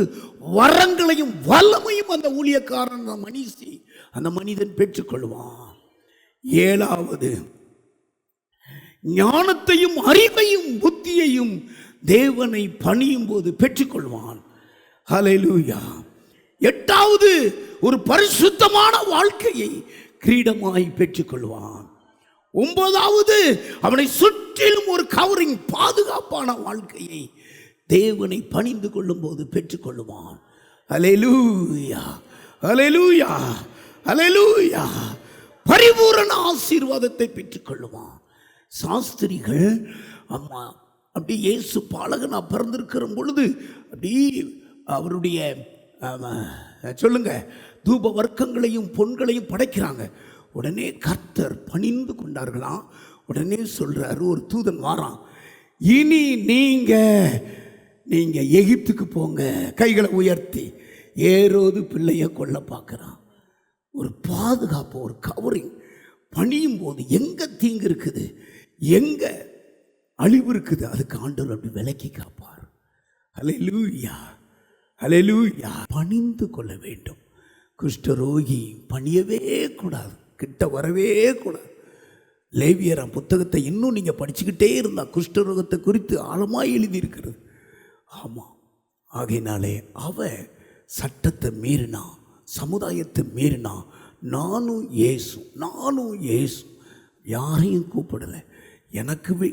வரங்களையும் வல்லமையும் அந்த ஊழியக்காரன், அந்த மனிதன் பெற்றுக்கொள்வான். 7வது, ஞானத்தையும் அறிவையும் புத்தியையும் தேவனை பணியும் போது பெற்றுக்கொள்வான். ஹல்லேலூயா. 8வது, ஒரு பரிசுத்தமான வாழ்க்கையை கிரீடமாய் பெற்றுக்கொள்வான். 9வது, அவனை சுற்றிலும் ஒரு கவரிங், பாதுகாப்பான வாழ்க்கையை தேவனை பணிந்து கொள்ளும் போது பெற்றுக்கொள்வான். ஹல்லேலூயா, ஹல்லேலூயா, ஹல்லேலூயா. பரிபூரண ஆசீர்வாதத்தை பெற்றுக்கொள்வான். சாஸ்திரிகள், அம்மா, அப்படி இயேசு பாலகனா பிறந்திருக்கிற பொழுது அப்படி அவருடைய சொல்லுங்க தூப வர்க்கங்களையும் பொன்களையும் படைக்கிறாங்க. உடனே கர்த்தர் பணிந்து கொண்டார்களாம். உடனே சொல்றாரு, ஒரு தூதன் வாரான், இனி நீங்க எகிப்துக்கு போங்க. கைகளை உயர்த்தி, ஏரோது பிள்ளைய கொல்ல பார்க்கிறான். ஒரு பாதுகாப்பு, ஒரு கவரிங். பணியும் போது எங்க தீங்கு இருக்குது, எங்க அழிவு இருக்குது, அதுக்கு ஆண்டவர் அப்படி விலக்கி காப்பார். ஹல்லேலூயா, ஹல்லேலூயா. பணிந்து கொள்ள வேண்டும். குஷ்டரோகி பணியவே கூடாது, கிட்ட வரவே கூடாது. லேவியராம் புத்தகத்தை இன்னும் நீங்க படிச்சுக்கிட்டே இருந்தா குஷ்டரோகத்தை குறித்து ஆழமாய் எழுதியிருக்கிறது. ஆமாம். ஆகையினாலே அவன் சட்டத்தை மீறினா, சமுதாயத்தை மீறினா, நானும் இயேசு யாரையும் கூப்பிடலை.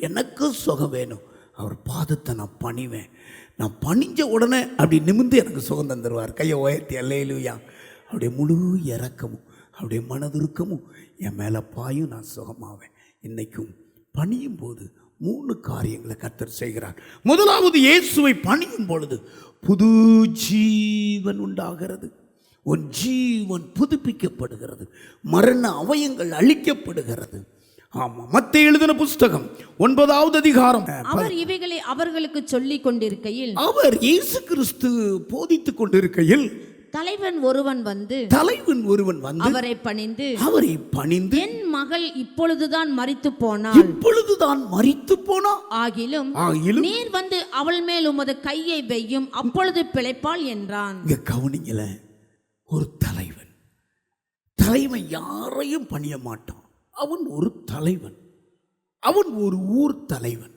எனக்கு சுகம் வேணும், அவர் பாதத்தை நான் பணிவேன். நான் பணிஞ்ச உடனே அப்படி நிமிர்ந்து எனக்கு சுகம் தந்துடுவார். கையை உயர்த்தி அல்லேலூயா. அவருடைய முழு இரக்கமும் அவருடைய மனதுருக்கமும் என் மேலே பாயும், நான் சுகமாவேன். இன்னைக்கும் பணியும் போது 3 காரியங்களை கர்த்தர் செய்கிறார். 1வது, இயேசுவை பணியும் பொழுது புது ஜீவன் உண்டாகிறது. உன் ஜீவன் புதுப்பிக்கப்படுகிறது. மரண அவயங்கள் அழிக்கப்படுகிறது. ஆமா. மத்தேயு எழுதின புஸ்தகம் 9வது அதிகாரம். அவர் இவைகளை அவர்களுக்கு சொல்லிக் கொண்டிருக்கையில், அவர் இயேசு கிறிஸ்து போதித்துக் கொண்டிருக்கையில் தலைவன் ஒருவன் வந்து அவரை பணிந்து என் மகள் இப்பொழுதுதான் மரித்து போனாள், ஆகிலும் நீர் வந்து அவள் மேல் உமது கையை வையும், அப்பொழுது பிழைப்பாள் என்றான். இங்க கவனிங்கள, ஒரு தலைவன் யாரையும் பணிய மாட்டான். அவன் ஒரு தலைவன், அவன் ஒரு ஊர் தலைவன்,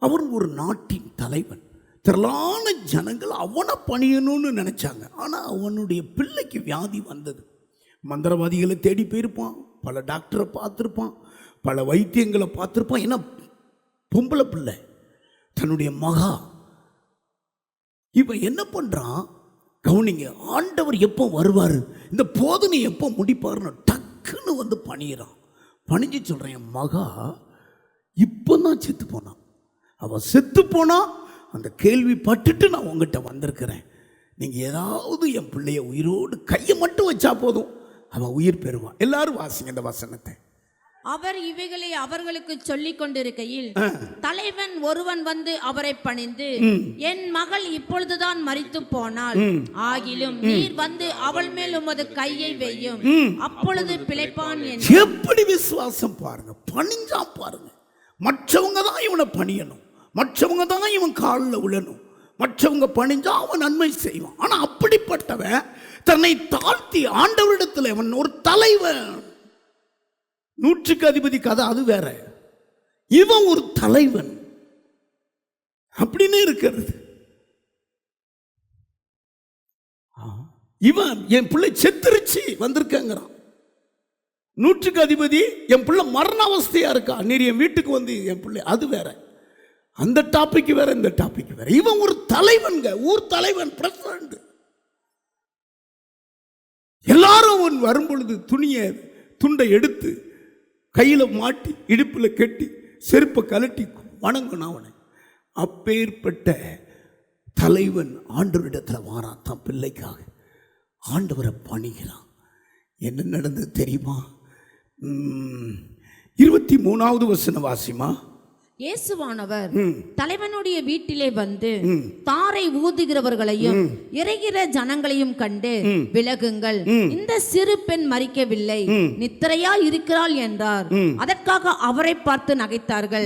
அவன் ஒரு நாட்டின் தலைவன். திரளான ஜனங்கள் அவனை பணியணும்னு நினைச்சாங்க. ஆனால் அவனுடைய பிள்ளைக்கு வியாதி வந்தது. மந்திரவாதிகளை தேடி போயிருப்பான், பல டாக்டரை பார்த்துருப்பான், பல வைத்தியங்களை பார்த்துருப்பான். ஏன்னா பொம்பளை பிள்ளை, தன்னுடைய மகா. இவன் என்ன பண்ணுறான், கவனிங்க, ஆண்டவர் எப்போ வருவார், இந்த போதனை எப்போ முடிப்பாருன்னு டக்குன்னு வந்து பணியிறான். பணிஞ்சு சொல்கிறேன், என் மகா இப்போ தான் செத்து போனான். அவன் செத்து போனா அந்த கேள்விப்பட்டுட்டு நான் உங்ககிட்ட வந்திருக்கிறேன். நீங்கள் ஏதாவது என் பிள்ளைய உயிரோடு கையை மட்டும் வச்சா போதும், அவன் உயிர் பெறுவான். எல்லாரும் வாசிங்க இந்த வசனத்தை. அவர் இவைகளை அவர்களுக்கு சொல்லிக் கொண்டிருக்கையில் தலைவன் ஒருவன் வந்து அவரை பணிந்து, என் மகள் இப்பொழுதுதான் மரித்து போனாள், ஆகிலும் நீர் வந்து அவள் மேல் உமது கையை வையும், அப்பொழுது பிழைப்பான் என்று. எப்படி விசுவாசம் பாருங்க, பணிஞ்சான் பாருங்க. மற்றவங்க தான் இவனை பணியணும், மற்றவங்க தான் இவன் காலில் விழணும், மற்றவங்க பணிஞ்சா அவன் நன்மை செய்வான். ஆனா அப்படிப்பட்டவன் தன்னை தாழ்த்தி ஆண்டவரிடத்தில் அவன் ஒரு தலைவன், 100க்கு அதிபதி கதை அது வேற, இவன் ஒரு தலைவன் அப்படின்னு இருக்கிறது. இவன் என் பிள்ளை செத்துருச்சு வந்திருக்கங்கிறான். 100க்கு அதிபதி என் பிள்ளை மரண அவஸ்தையா இருக்கா, நீர் என் வீட்டுக்கு வந்து என் பிள்ளை, அது வேற. அந்த டாபிக் வேற, இந்த டாபிக் வேற. இவன் ஒரு தலைவன்க, ஊர் தலைவன், பிரசிடண்ட். எல்லாரும் அவன் வரும்பொழுது துண்டை எடுத்து கையில மாட்டி இடுப்புல கட்டி செருப்பை கலட்டி வணங்கணும் அவனை. அப்பேற்பட்ட தலைவன் ஆண்டவரிடத்துல வாரான் தான் பிள்ளைக்காக. ஆண்டவரை பணிகிறான். என்ன நடந்தது தெரியுமா? 23வது வசனம் வாசிமா. இயேசுவானவர் தலைவனுடைய வீட்டிலே வந்து தாரை ஊதுகிறவர்களையும் இறைகிற ஜனங்களையும் கண்டு, விலகுங்கள், இந்த சிறு பெண் மரிக்கவில்லை, நித்திரையா இருக்கிறாள் என்றார். அதற்காக அவரை பார்த்து நகைத்தார்கள்.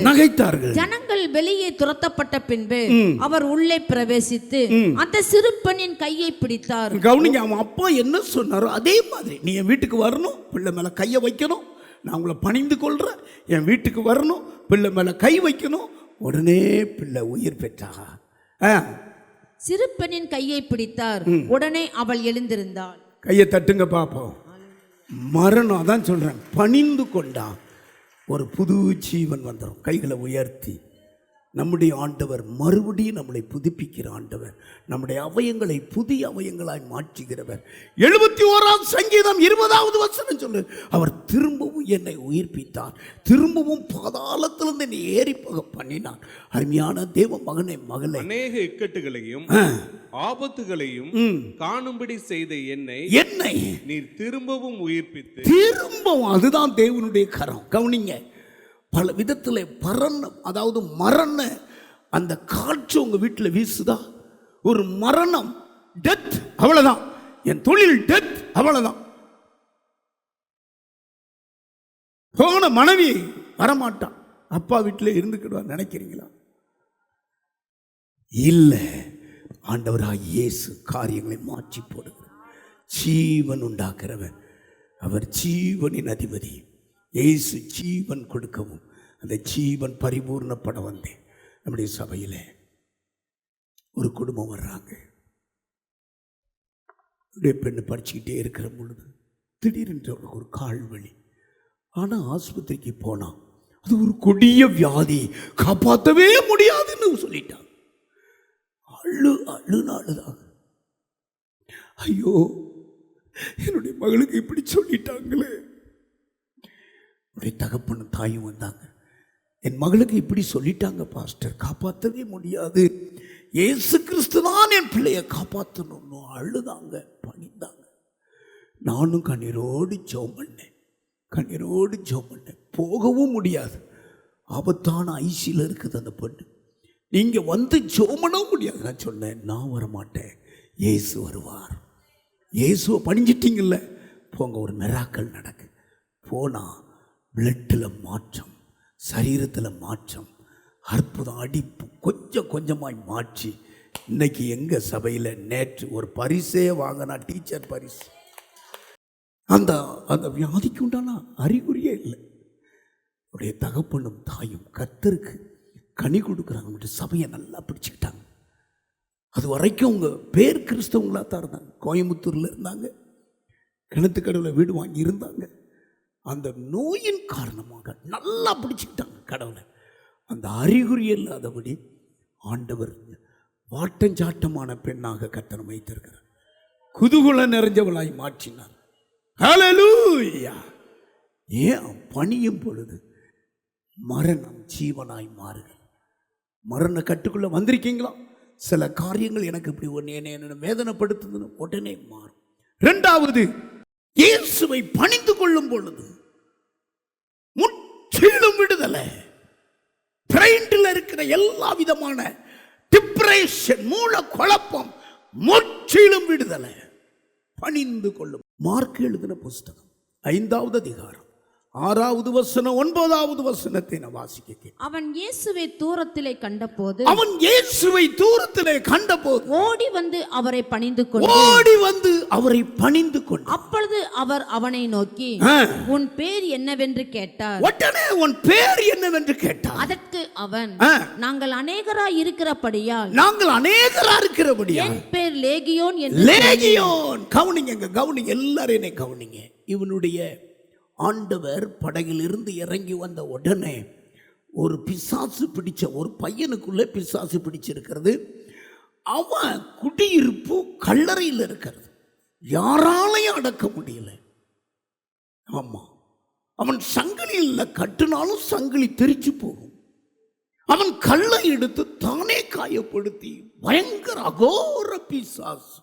ஜனங்கள் வெளியே துரத்தப்பட்ட பின்பு அவர் உள்ளே பிரவேசித்து அந்த சிறு பெண்ணின் கையை பிடித்தார். கவனிங்க, அவன் அப்பா என்ன சொன்னாரோ அதே மாதிரி, நீ என் வீட்டுக்கு வரணும், பிள்ளை மேல கையை வைக்கணும், நான் உங்களை பணிந்து கொள்றேன், என் வீட்டுக்கு வரணும், பிள்ளை மேல கை வைக்கணும். உடனே பிள்ளை உயிர் பெற்றா. சிறு பெண்ணின் கையை பிடித்தார். உடனே அவள் எழுந்திருந்தாள். கையை தட்டுங்க பாப்போம். மரணம், அதான் சொல்றேன், பணிந்து கொண்டான், ஒரு புது ஜீவன் வந்துடும். கைகளை உயர்த்தி. நம்முடைய ஆண்டவர் மறுபடியும் நம்மளை புதுப்பிக்கிற ஆண்டவர், நம்முடைய அவயங்களை புதிய அவயங்களாய் மாற்றுகிறவர். 71ஆம் சங்கீதம் 20வது வசனம் சொல்லு, அவர் திரும்பவும் என்னை உயிர்ப்பித்தார், திரும்பவும் பாதாளத்திலிருந்து என்னை ஏறி போக பண்ணினார். அருமையான தேவ மகனே, மகளே, அநேக இக்கட்டுகளையும் ஆபத்துகளையும் காணும்படி செய்த என்னை நீர் திரும்பவும் உயிர்ப்பித்து, திரும்பவும், அதுதான் தேவனுடைய கரம். கவனிங்க, பல விதத்தில் அதாவது மரண அந்த காற்று உங்க வீட்டில் வீசுதா, ஒரு மரணம், டெத், அவ்வளவுதான். என் தொழில் டெத், அவ்வளவுதான். போன மனைவி வரமாட்டான், அப்பா வீட்டில் இருந்துக்கிடுவார் நினைக்கிறீங்களா? இல்ல, ஆண்டவராய் இயேசு காரியங்களை மாற்றி போடுகிறார். ஜீவன் உண்டாக்குறவர் அவர், ஜீவனின் அதிபதி. இயேசு ஜீவன் கொடுக்கவும் அந்த ஜீவன் பரிபூர்ணப்பட வந்தேன். நம்முடைய சபையில் ஒரு குடும்பம் வர்றாங்க. அப்படியே பெண்ணு படிச்சுக்கிட்டே இருக்கிற பொழுது திடீரென்று அவளுக்கு ஒரு கால் வலி. ஆனால் ஆஸ்பத்திரிக்கு போனான், அது ஒரு கொடிய வியாதி, காப்பாற்றவே முடியாதுன்னு சொல்லிட்டான். அழுதான். ஐயோ, என்னுடைய மகளுக்கு இப்படி சொல்லிட்டாங்களே. தகப்பனும் தாயும் வந்தாங்க. என் மகளுக்கு இப்படி சொல்லிட்டாங்க பாஸ்டர், காப்பாற்றவே முடியாது, இயேசு கிறிஸ்து தான் என் பிள்ளையை காப்பாற்றணும்னு அழுதாங்க, பணிந்தாங்க. நானும் கண்ணீரோடு ஜெபம் பண்ணேன். போகவும் முடியாது, ஆபத்தான ஐசியில் இருக்குது அந்த பொண்ணு, நீங்கள் வந்து ஜெபம் பண்ணவும் முடியாது. நான் சொன்னேன், நான் வரமாட்டேன், இயேசு வருவார். இயேசுவை பணிஞ்சிட்டிங்கல்ல, போங்க, ஒரு மிராக்கள் நடக்கு. போனால் பிளட்டில் மாற்றம், சரீரத்தில் மாற்றம், அற்புதம், அடிப்பு கொஞ்சம் கொஞ்சமாய் மாற்றி இன்னைக்கு எங்கள் சபையில் நேற்று ஒரு பரிசே வாங்கினா, டீச்சர் பரிசு. அந்த அந்த வியாதிக்கு உண்டான அறிகுறியே இல்லை. உடைய தகப்பனும் தாயும் கர்த்தருக்கு கனி கொடுக்குறாங்க, சபையை நல்லா பிடிச்சிக்கிட்டாங்க. அது வரைக்கும் அவங்க பேர் கிறிஸ்தவங்களாக தான் இருந்தாங்க. கோயம்புத்தூரில் இருந்தாங்க, கிணத்துக்கடவுல வீடு வாங்கி இருந்தாங்க. அந்த நோயின் காரணமாக நல்லா பிடிச்சிக்கிட்டாங்க கடவுளை. அந்த அறிகுறி இல்லாதபடி ஆண்டவர் வாட்டஞ்சாட்டமான பெண்ணாக கர்த்தர் வைத்திருக்கிறார், குதூகல நிறைஞ்சவளாய் மாற்றினார். ஹல்லேலூயா. ஏன் பணியும் பொழுது மரணம் ஜீவனாய் மாறுகிறது. மரண கட்டுக்குள்ள வந்திருக்கீங்களா? சில காரியங்கள் எனக்கு இப்படி என்ன வேதனைப்படுத்துதுன்னு உடனே மாறும். இரண்டாவது, இயேசுவை பணிந்து கொள்ளும் பொழுது முற்றிலும் விடுதலை. பிரைண்டில் இருக்கிற எல்லா விதமான டிப்ரெஷன், மூல குழப்பம், முற்றிலும் விடுதலை. பணிந்து கொள்ளும். மார்க் எழுதின புஸ்தகம் 5வது அதிகாரம் 6வது வசனம் 9வது வசனத்தை நான் வாசிக்கிறேன். அவன் இயேசுவை தூரத்திலே கண்டபோது ஓடி வந்து அவரை பணிந்து கொண்டு அப்பொழுது அவர் அவனை நோக்கி, உன் பேர் என்னவென்று கேட்டார். உடனே உன் பேர் என்னவென்று கேட்டார். அதற்கு அவன், நாங்கள் அநேகராய் இருக்கிறபடியால் என் பேர் லேகியோன் என்று. லேகியோன். கவனிங்க எல்லாரும் என்னை கவனிங்க. இவனுடைய ஆண்டவர் படகில் இருந்து இறங்கி வந்த உடனே ஒரு பிசாசு பிடிச்ச ஒரு பையனுக்குள்ளே பிசாசு பிடிச்சிருக்கிறது. அவன் குடியிருப்பு கல்லறையில் இருக்கிறது. யாராலையும் அடக்க முடியல. ஆமா, அவன் சங்கிலியில் கட்டினாலும் சங்கிலி தெரிச்சு போகும். அவன் கல்லை எடுத்து தானே காயப்படுத்தி பயங்கர அகோர பிசாசு,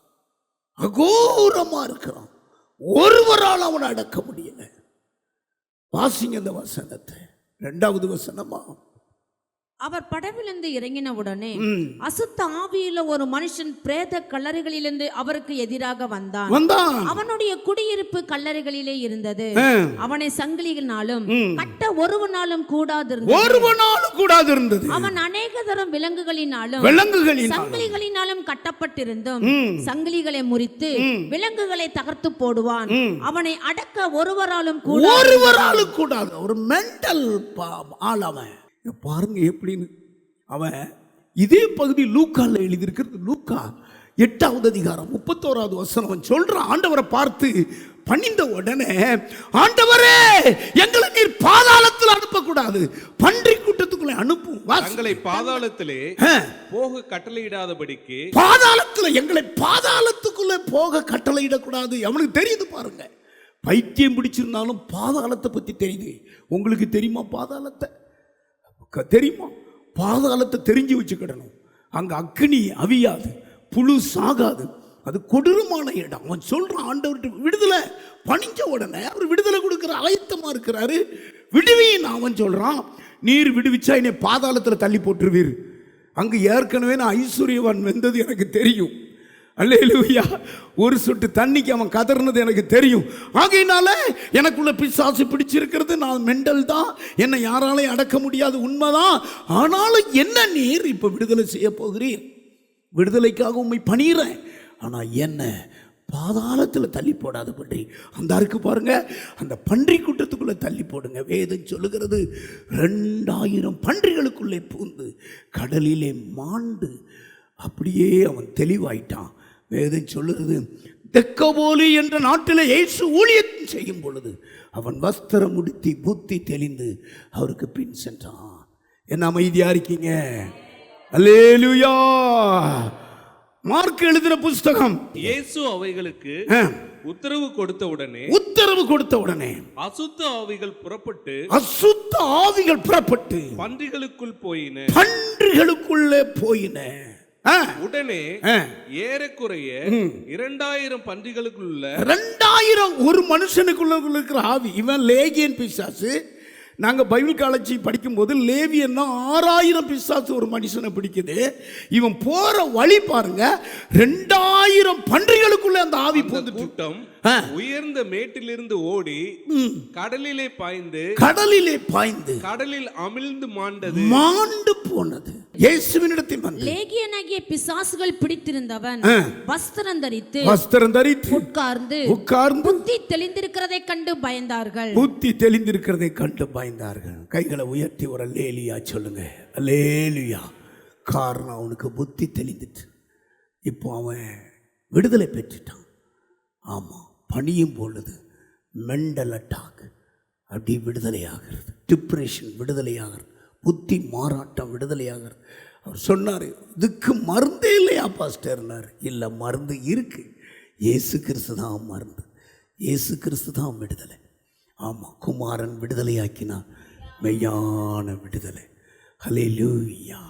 அகோரமா இருக்கிறான். ஒருவரால் அவனை அடக்க முடியல. வாசிங்க இந்த வசனத்தை. 2வது வசனமா, அவர் படவிலிருந்து இறங்கின உடனே அசுத்த ஆவியுள்ள ஒரு மனுஷன் பிரேத கல்லறைகளிலிருந்து அவருக்கு எதிராக வந்தான். அவனுடைய குடியிருப்பு கல்லறைகளிலே இருந்தது. அவனை சங்கிலிகளினாலும் கட்ட ஒருவனாலும் கூடாதிருந்தது. அவன் அநேக தரம் விலங்குகளினாலும் சங்கிலிகளினாலும் கட்டப்பட்டிருந்தும் சங்கிலிகளை முறித்து விலங்குகளை தகர்த்து போடுவான். அவனை அடக்க ஒருவராலும் கூடாது. ஒரு மென்டல் ஆள் அவன். பாருங்க எப்படின்னு. அவன் இதே பகுதி லூக்கால எழுதியிருக்கிறது. லூக்கா 8வது அதிகாரம் 31வது வசனம். அவன் சொல்றான், ஆண்டவரை பார்த்து பணிந்த உடனே, ஆண்டவரே எங்களை நீர் பாதாளத்தில் அனுப்பக்கூடாது, பன்றி கூட்டத்துக்குள்ளே அனுப்பும். எங்களை பாதாளத்திலே போக கட்டளையிடாதபடிக்கு. எங்களை பாதாளத்துக்குள்ளே போக கட்டளையிடக்கூடாது. அவனுக்கு தெரியுது பாருங்க. பைத்தியம் பிடிச்சிருந்தாலும் பாதாளத்தை பத்தி தெரியுது. உங்களுக்கு தெரியுமா பாதாளத்தை? தெரியுமா? பாதாளத்தை தெரிஞ்சு வச்சுக்கிடணும். அங்க அக்னி அவியாது, புழு சாகாது. அது கொடூரமான இடம். அவன் சொல்றான், ஆண்டவர்கிட்ட விடுதலை பணிஞ்ச உடனே அவர் விடுதலை கொடுக்கிற ஆயத்தமா இருக்கிறாரு. விடுவின்னு அவன் சொல்றான். நீர் விடுவிச்சா என்னை பாதாளத்தில் தள்ளி போட்டுருவீர். அங்கு ஏற்கனவே நான் ஐஸ்வர்யவான் வந்தது எனக்கு தெரியும். அல்லேலூயா. ஒரு சொட்டு தண்ணிக்கு அவன் கதறினது எனக்கு தெரியும். ஆகையினால எனக்குள்ள பிசாசு பிடிச்சிருக்கிறது. நான் மெண்டல் தான், என்னை யாராலையும் அடக்க முடியாது, உண்மைதான். ஆனாலும் என்ன நீர் இப்ப விடுதலை செய்ய போகிறீர்? விடுதலைக்காக உண்மை பணிகிறேன். ஆனா என்ன பாதாளத்தில் தள்ளி போடாத பன்றி. அந்த அருக்கு பாருங்க, அந்த பன்றி கூட்டத்துக்குள்ள தள்ளி போடுங்க. வேதம் சொல்லுகிறது 2000 பன்றிகளுக்குள்ளே பூந்து கடலிலே மாண்டு அப்படியே அவன் தெளிவாயிட்டான். வேதம் சொல்லுறது, தெக்கபோலி என்ற நாட்டில் இயேசு ஊழியம் செய்யும் பொழுது அவன் வஸ்திரம் உடுத்தி புத்தி தெளிந்து அவருக்கு பின் சென்றான். என்ன அமைதியா இருக்கீங்க? அல்லேலூயா. மார்க் எழுதின புஸ்தகம். இயேசு அவைகளுக்கு உத்தரவு கொடுத்த உடனே அசுத்த ஆவிகள் புறப்பட்டு பன்றிகளுக்குள்ளே போயின. உடனே ஏறக்குறைய 2000 பன்றிகளுக்குள்ள 2000 ஒரு மனுஷனுக்குள்ள இருக்கிற ஆவி. இவன் லேகியன் பிசாசு. நாங்க பைபிள் காலேஜ் படிக்கும் போது லேவியன்னா 6000 பிசாசு ஒரு மனுஷனை பிடிக்குது. இவன் போற வழி பாருங்க, 2000 பன்றிகளுக்குள்ள அந்த ஆவி போகுது. கூட்டம் உயர்ந்த மேட்டிலிருந்து ஓடி கடலிலே பாய்ந்து கடலில் அமிழ்ந்து மாண்டு போனது. இயேசுவினிடத்தில் வந்து லேகியனாகிய பிசாசுகள் பிடித்திருந்தவன் வஸ்திரம் தரித்து உட்கார்ந்து புத்தி தெளிந்திருக்கிறதை கண்டு பயந்தார்கள். கைகளை உயர்த்தி ஒரு அல்லேலூயா சொல்லுங்க. அல்லேலூயா. காரணம் அவனுக்கு புத்தி தெளிந்துட்டு இப்போ அவன் விடுதலை பெற்றுட்டான். ஆமா, பணியும் பொழுது மெண்டல் அட்டாக் அப்படி விடுதலையாகிறது. டிப்ரெஷன் விடுதலையாகிறது. புத்தி மாறாட்டம் விடுதலையாகிறது. அவர் சொன்னார், இதுக்கு மருந்தே இல்லையா பாஸ்டர்னார். இல்லை, மருந்து இருக்கு. இயேசு கிறிஸ்து தான் மருந்து. இயேசு கிறிஸ்து தான் விடுதலை. ஆமாம், குமாரன் விடுதலையாக்கினார். மெய்யான விடுதலை. ஹல்லேலூயா.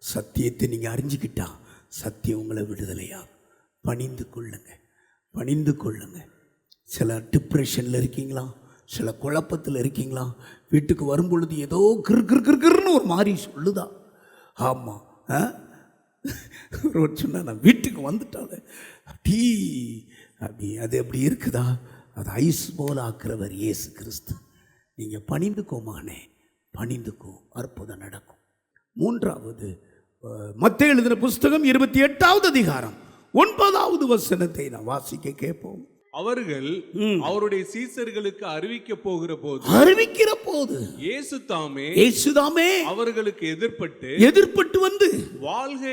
சத்தியத்தை நீங்கள் அறிஞ்சிக்கிட்டா சத்தியம் உங்களை விடுதலையாகும். பணிந்து கொள்ளுங்க, பணிந்து கொள்ளுங்க. சில டிப்ரெஷனில் இருக்கீங்களா, சில குழப்பத்தில் இருக்கீங்களா, வீட்டுக்கு வரும்பொழுது ஏதோ கிறுன்னு ஒரு மாதிரி சொல்லுதா? ஆமாம், ஒரு சொன்ன நான் வீட்டுக்கு வந்துட்டாலே அப்படி அது அப்படி இருக்குதா? அது ஐஸ் போல் ஆக்குறவர் இயேசு கிறிஸ்து. நீங்கள் பணிந்துக்கோமானே, பணிந்துக்கோ, அற்புதம் நடக்கும். மூன்றாவது, மத்தேயு எழுதின புஸ்தகம் 28வது அதிகாரம் 9வது வசனத்தை நான் வாசிக்க கேட்போம். அவர்கள் அவருடைய சீசர்களுக்கு அறிவிக்கிற போது இயேசு தாமே அவர்களுக்கு எதிர்ப்பட்டு வந்து வாழ்க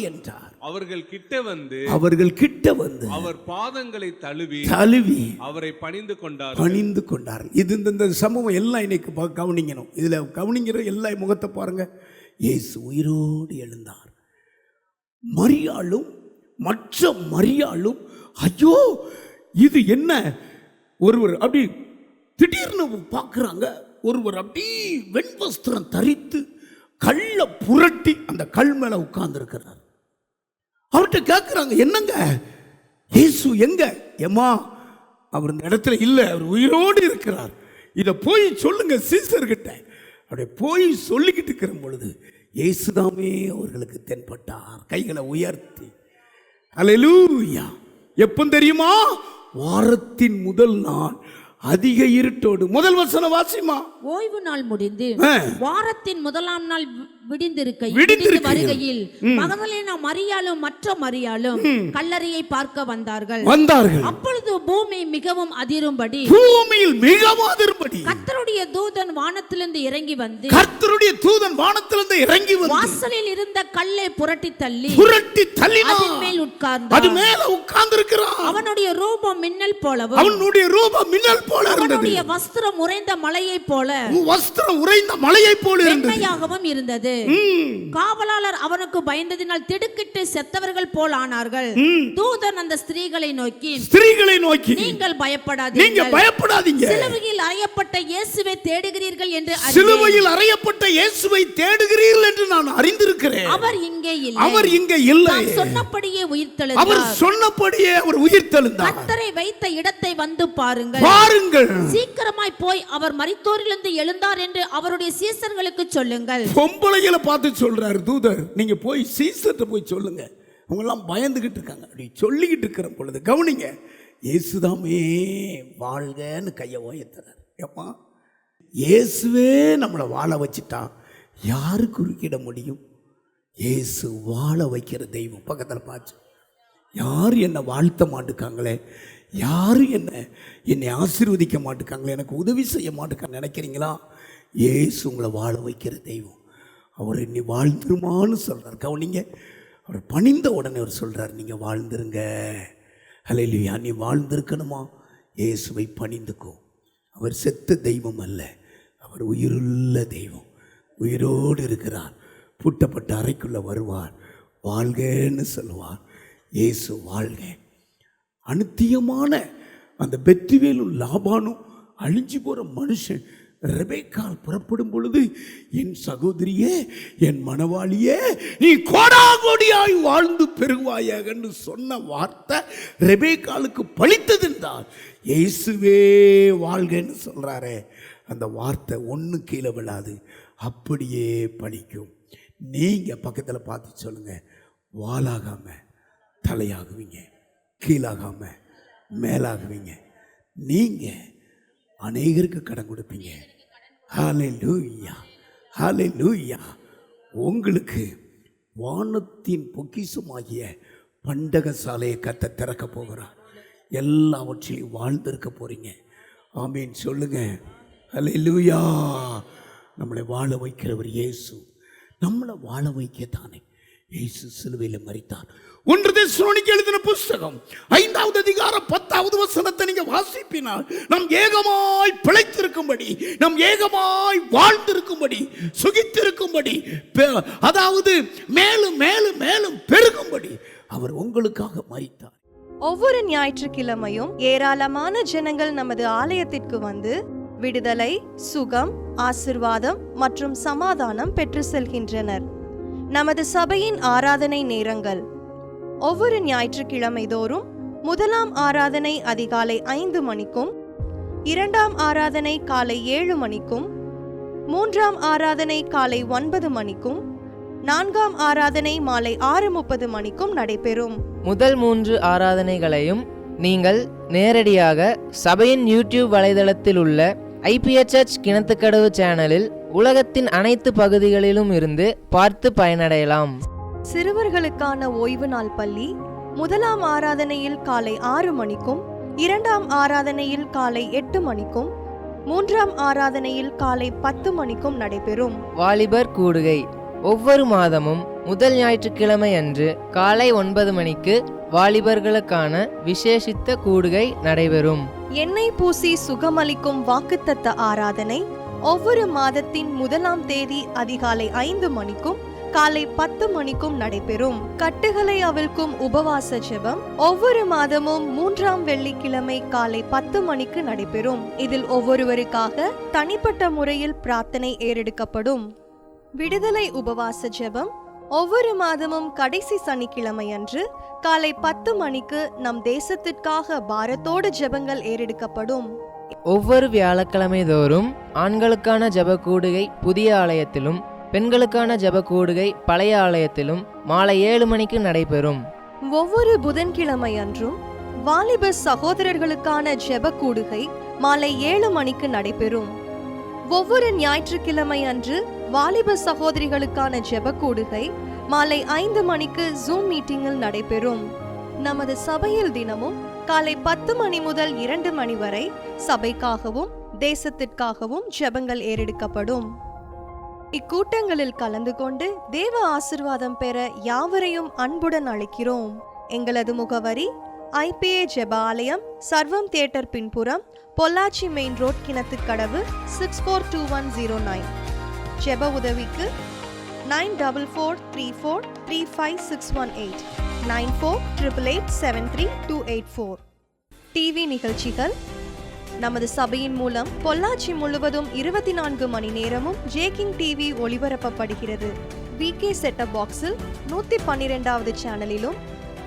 என்றார். அவர்கள் கிட்ட வந்து அவர் பாதங்களை தழுவி அவரை பணிந்து கொண்டார். இது இந்த சம்பவம் எல்லாம் இன்னைக்கு கவனிக்கணும். இதுல கவனிக்கிற எல்லா முகத்தை பாருங்க. இயேசு உயிரோடு எழுந்தார். மற்ற மரியாளும் ஐயோ இது என்ன, ஒருவர் அப்படி திடீர்னு பார்க்குறாங்க. ஒருவர் அப்படி வெண்வஸ்திரம் தரித்து கல்லை புரட்டி அந்த கல் மேலே உட்கார்ந்துருக்கிறார். அவர்கிட்ட கேட்குறாங்க, என்னங்க இயேசு எங்க? ஏமா அவர் இந்த இடத்துல இல்லை, அவர் உயிரோடு இருக்கிறார், இதை போய் சொல்லுங்க சீசர்கிட்ட. அப்படியே போய் சொல்லிக்கிட்டு இருக்கிற பொழுது இயேசுதாமே அவர்களுக்கு தென்பட்டார், கைகளை உயர்த்தி. அல்லேலூயா. எப்போ தெரியுமா? வாரத்தின் முதல் நாள் அதிக இருட்டோடு. முதல் வசனம் வாசிமா. ஓய்வு நாள் முடிந்து வாரத்தின் முதலாம் நாள் விடிந்து வருகையில் மகதலேனா மரியாளும் மற்ற மரியாளும் கல்லறையை பார்க்க வந்தார்கள். அப்பொழுது பூமி மிகவும் அதிரும்படி கர்த்தருடைய தூதன் வானத்திலிருந்து இறங்கி வந்து வாசலில் இருந்த கல்லை புரட்டி தள்ளி அதன் மேல் உட்கார்ந்தார். அவனுடைய ரூபம் மின்னல் போலவும் அவனுடைய வஸ்திரம் உறைந்த மலையை போல வெண்மையாகவும் இருந்தது. காவலாளர் அவனுக்கு பயந்ததினால் திடுக்கிட்டு செத்தவர்கள் போல் ஆனார்கள். தூதன் அந்த ஸ்திரீகளை நோக்கி நீங்கள் பயப்படாதீங்க, சிலுவையில் அறையப்பட்ட இயேசுவை தேடுகிறீர்கள் என்று நான் அறிந்திருக்கிறேன். அவர் இங்கே இல்லை. சொன்னபடியே உயிர்த்தெழுந்தார். கர்த்தரை வைத்த இடத்தை வந்து பாருங்கள். சீக்கிரமாய் போய் அவர் மரித்தோரிலிருந்து எழுந்தார் என்று அவருடைய சீசர்களுக்கு சொல்லுங்கள். பொம்பளைகளை பார்த்து சொல்றாரு தூதர், நீங்க போய் சீசர்ட்ட போய் சொல்லுங்க. அவங்க எல்லாம் பயந்துகிட்டு இருக்காங்க. அப்படி சொல்லிக்கிட்டு இருக்கிற பொழுது கவனிங்க, இயேசுதாமே வாழ்கன்னு கையை உயர்த்துறாரு. ஏப்பா, இயேசுவே நம்மளை வாழ வச்சுட்டா யாரு குறுக்கிட முடியும்? இயேசு வாழ வைக்கிற தெய்வம். பக்கத்தில் பார்த்து, யாரு என்னை வாழ்த்த மாட்டுக்காங்களே, யாரு என்னை ஆசீர்வதிக்க மாட்டுக்காங்களே, எனக்கு உதவி செய்ய மாட்டுக்கான்னு நினைக்கிறீங்களா? இயேசு உங்களை வாழ வைக்கிற தெய்வம். அவர் இன்னி வாழ்ந்துருமான்னு சொல்கிறார். கவனிங்க, அவர் பணிந்த உடனே அவர் சொல்கிறார், நீங்கள் வாழ்ந்துருங்க. அல்லேலூயா. நீ வாழ்ந்திருக்கணுமா? இயேசுவை பணிந்துக்கோ. அவர் செத்த தெய்வம் அல்ல, அவர் உயிருள்ள தெய்வம். உயிரோடு இருக்கிறார். பூட்டப்பட்ட அறைக்குள்ளே வருவார், வாழ்கன்னு சொல்லுவார். இயேசு வாழ்க. அநித்தியமான அந்த பெத்துவேலும் லாபானும் அழிஞ்சு போகிற மனுஷன் ரெபெக்காள் புறப்படும் பொழுது, என் சகோதரியே, என் மணவாளியே, நீ கோடாகோடியாய் வாழ்ந்து பெருகுவாயன்னு சொன்ன வார்த்தை ரெபெக்காளுக்கு பலித்ததென்றால் இயேசுவே வாழ்கன்னு சொல்றாரே, அந்த வார்த்தை ஒன்று கீழே விழாது, அப்படியே பலிக்கும். நீங்க பக்கத்தில் பார்த்து சொல்லுங்க, வாளாகாம தலையாகுவீங்க, கீழாகாம மேலாகுவீங்க. நீங்க அநேகருக்கு கடன் கொடுப்பீங்க. ஹல்லேலூயா, ஹல்லேலூயா. உங்களுக்கு வானத்தின் பொக்கிஷமாகிய பண்டக சாலையை கத்த திறக்க போகிறார். எல்லாவற்றையும் வாழ்ந்திருக்க போறீங்க. ஆமீன் சொல்லுங்க. ஹல்லேலூயா. நம்மளை வாழ வைக்கிறவர் இயேசு. நம்மளை வாழ வைக்கத்தானே இயேசு சிலுவையில் மரித்தார். 1 தெசலோனிக்கேயர் எழுதின புஸ்தகம் 5வது அதிகாரம் 10வது வசனத்தை நீங்க வாசிப்பினால், நாம் ஏகமாய் பிழைத்திருக்கும்படி, நாம் ஏகமாய் வாழ்ந்திருக்கும்படி, சுகித்திருக்கும்படி, அதாவது மேலும் மேலும் மேலும் பெருகும்படி அவர் உங்களுக்காக மரித்தார். ஒவ்வொரு ஞாயிற்றுக்கிழமையும் ஏராளமான ஜனங்கள் நமது ஆலயத்திற்கு வந்து விடுதலை, சுகம், ஆசீர்வாதம் மற்றும் சமாதானம் பெற்று செல்கின்றனர். நமது சபையின் ஆராதனை நேரங்கள் ஒவ்வொரு ஞாயிற்றுக்கிழமை தோறும் முதலாம் ஆராதனை அதிகாலை 5 மணிக்கும், 2ஆம் ஆராதனை காலை 7 மணிக்கும், 3ஆம் ஆராதனை காலை 9 மணிக்கும், 4ஆம் ஆராதனை மாலை 6:30 மணிக்கும் நடைபெறும். முதல் 3 ஆராதனைகளையும் நீங்கள் நேரடியாக சபையின் யூடியூப் வலைதளத்தில் உள்ள IPHH கிணத்துக்கடவு சேனலில் உலகத்தின் அனைத்து பகுதிகளிலும் இருந்து பார்த்து பயனடையலாம். சிறுவர்களுக்கான ஓய்வு நாள் பள்ளி முதலாம் ஆராதனையில் காலை 6 மணிக்கும், 2ஆம் ஆராதனையில் காலை 8 மணிக்கும், 3ஆம் ஆராதனையில் காலை 10 மணிக்கும் நடைபெறும். வாலிபர் கூடுகை ஒவ்வொரு மாதமும் முதல் ஞாயிற்றுக்கிழமை அன்று காலை 9 மணிக்கு வாலிபர்களுக்கான விசேஷித்த கூடுகை நடைபெறும். எண்ணெய் பூசி சுகமளிக்கும் வாக்குத்தத்த ஆராதனை ஒவ்வொரு மாதத்தின் 1ஆம் தேதி அதிகாலை 5 மணிக்கும் காலை 10 மணிக்கும் நடைபெறும். கட்டுகளை அவிழ்க்கும் உபவாச ஜெபம் ஒவ்வொரு மாதமும் 3ஆம் வெள்ளிக்கிழமை காலை 10 மணிக்கு நடைபெறும். இதில் ஒவ்வொருவருக்காக தனிப்பட்ட முறையில் பிரார்த்தனை ஏறெடுக்கப்படும். விடுதலை உபவாச ஜெபம் ஒவ்வொரு மாதமும் கடைசி சனிக்கிழமை அன்று காலை 10 மணிக்கு நம் தேசத்திற்காக பாரத்தோடு ஜெபங்கள் ஏறெடுக்கப்படும். ஒவ்வொரு வியாழக்கிழமை தோறும் ஆண்களுக்கான ஜெப கூடுகை புதிய ஆலயத்திலும், பெண்களுக்கான ஜெப கூடுகை பழைய ஆலயத்திலும் மாலை 7 மணிக்கு நடைபெறும். ஒவ்வொரு புதன்கிழமை அன்றும் வாலிப சகோதரர்களுக்கான ஜெப கூடுகை மாலை 7 மணிக்கு நடைபெறும். ஒவ்வொரு ஞாயிற்றுக்கிழமை அன்று வாலிப சகோதரிகளுக்கான ஜெப கூடுகை மாலை 5 மணிக்கு ஜூம் மீட்டிங்கில் நடைபெறும். நமது சபையில் தினமும் காலை 10 மணி முதல் 2 மணி வரை சபைக்காகவும் தேசத்திற்காகவும் ஜெபங்கள் ஏறெடுக்கப்படும். இக்கூட்டங்களில் கலந்து கொண்டு தேவ ஆசீர்வாதம் பெற யாவரையும் அன்புடன் அழைக்கிறோம். எங்களது முகவரி IPA ஜெப ஆலயம், சர்வம் தியேட்டர் பின்புறம், பொள்ளாச்சி மெயின் ரோட், கிணத்துக்கடவு 642109. ஜெப உதவிக்கு 9443435618 9488873284. டிவி நிகழ்ச்சிகள் நமது சபையின் மூலம் பொள்ளாச்சி முழுவதும் 24 மணி நேரமும் ஜேகிங் டிவி ஒளிபரப்பப்படுகிறது. VK செட்டப் பாக்ஸில் 112வது சேனலிலும்,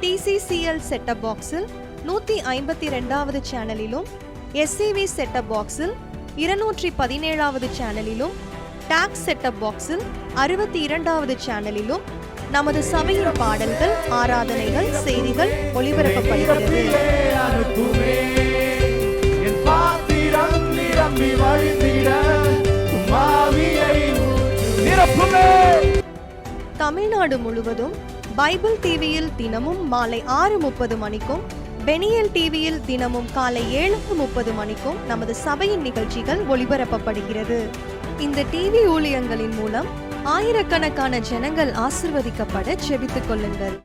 TCCL செட்டப் பாக்ஸில் 152வது சேனலிலும், SCV செட்டப் பாக்ஸில் 217வது சேனலிலும், டாக்ஸ் செட்டப் பாக்ஸில் 62வது சேனலிலும் நமது சபையின் பாடல்கள், ஆராதனைகள், செய்திகள் ஒளிபரப்பப்படுகிறது. தமிழ்நாடு முழுவதும் பைபிள் டிவியில் தினமும் மாலை 6:30 மணிக்கும், பெனியல் டிவியில் தினமும் காலை 7:30 மணிக்கும் நமது சபையின் நிகழ்ச்சிகள் ஒளிபரப்பப்படுகிறது. இந்த டிவி ஊழியங்களின் மூலம் ஆயிரக்கணக்கான ஜனங்கள் ஆசிர்வதிக்கப்பட ஜெபித்துக் கொள்ளுங்கள்.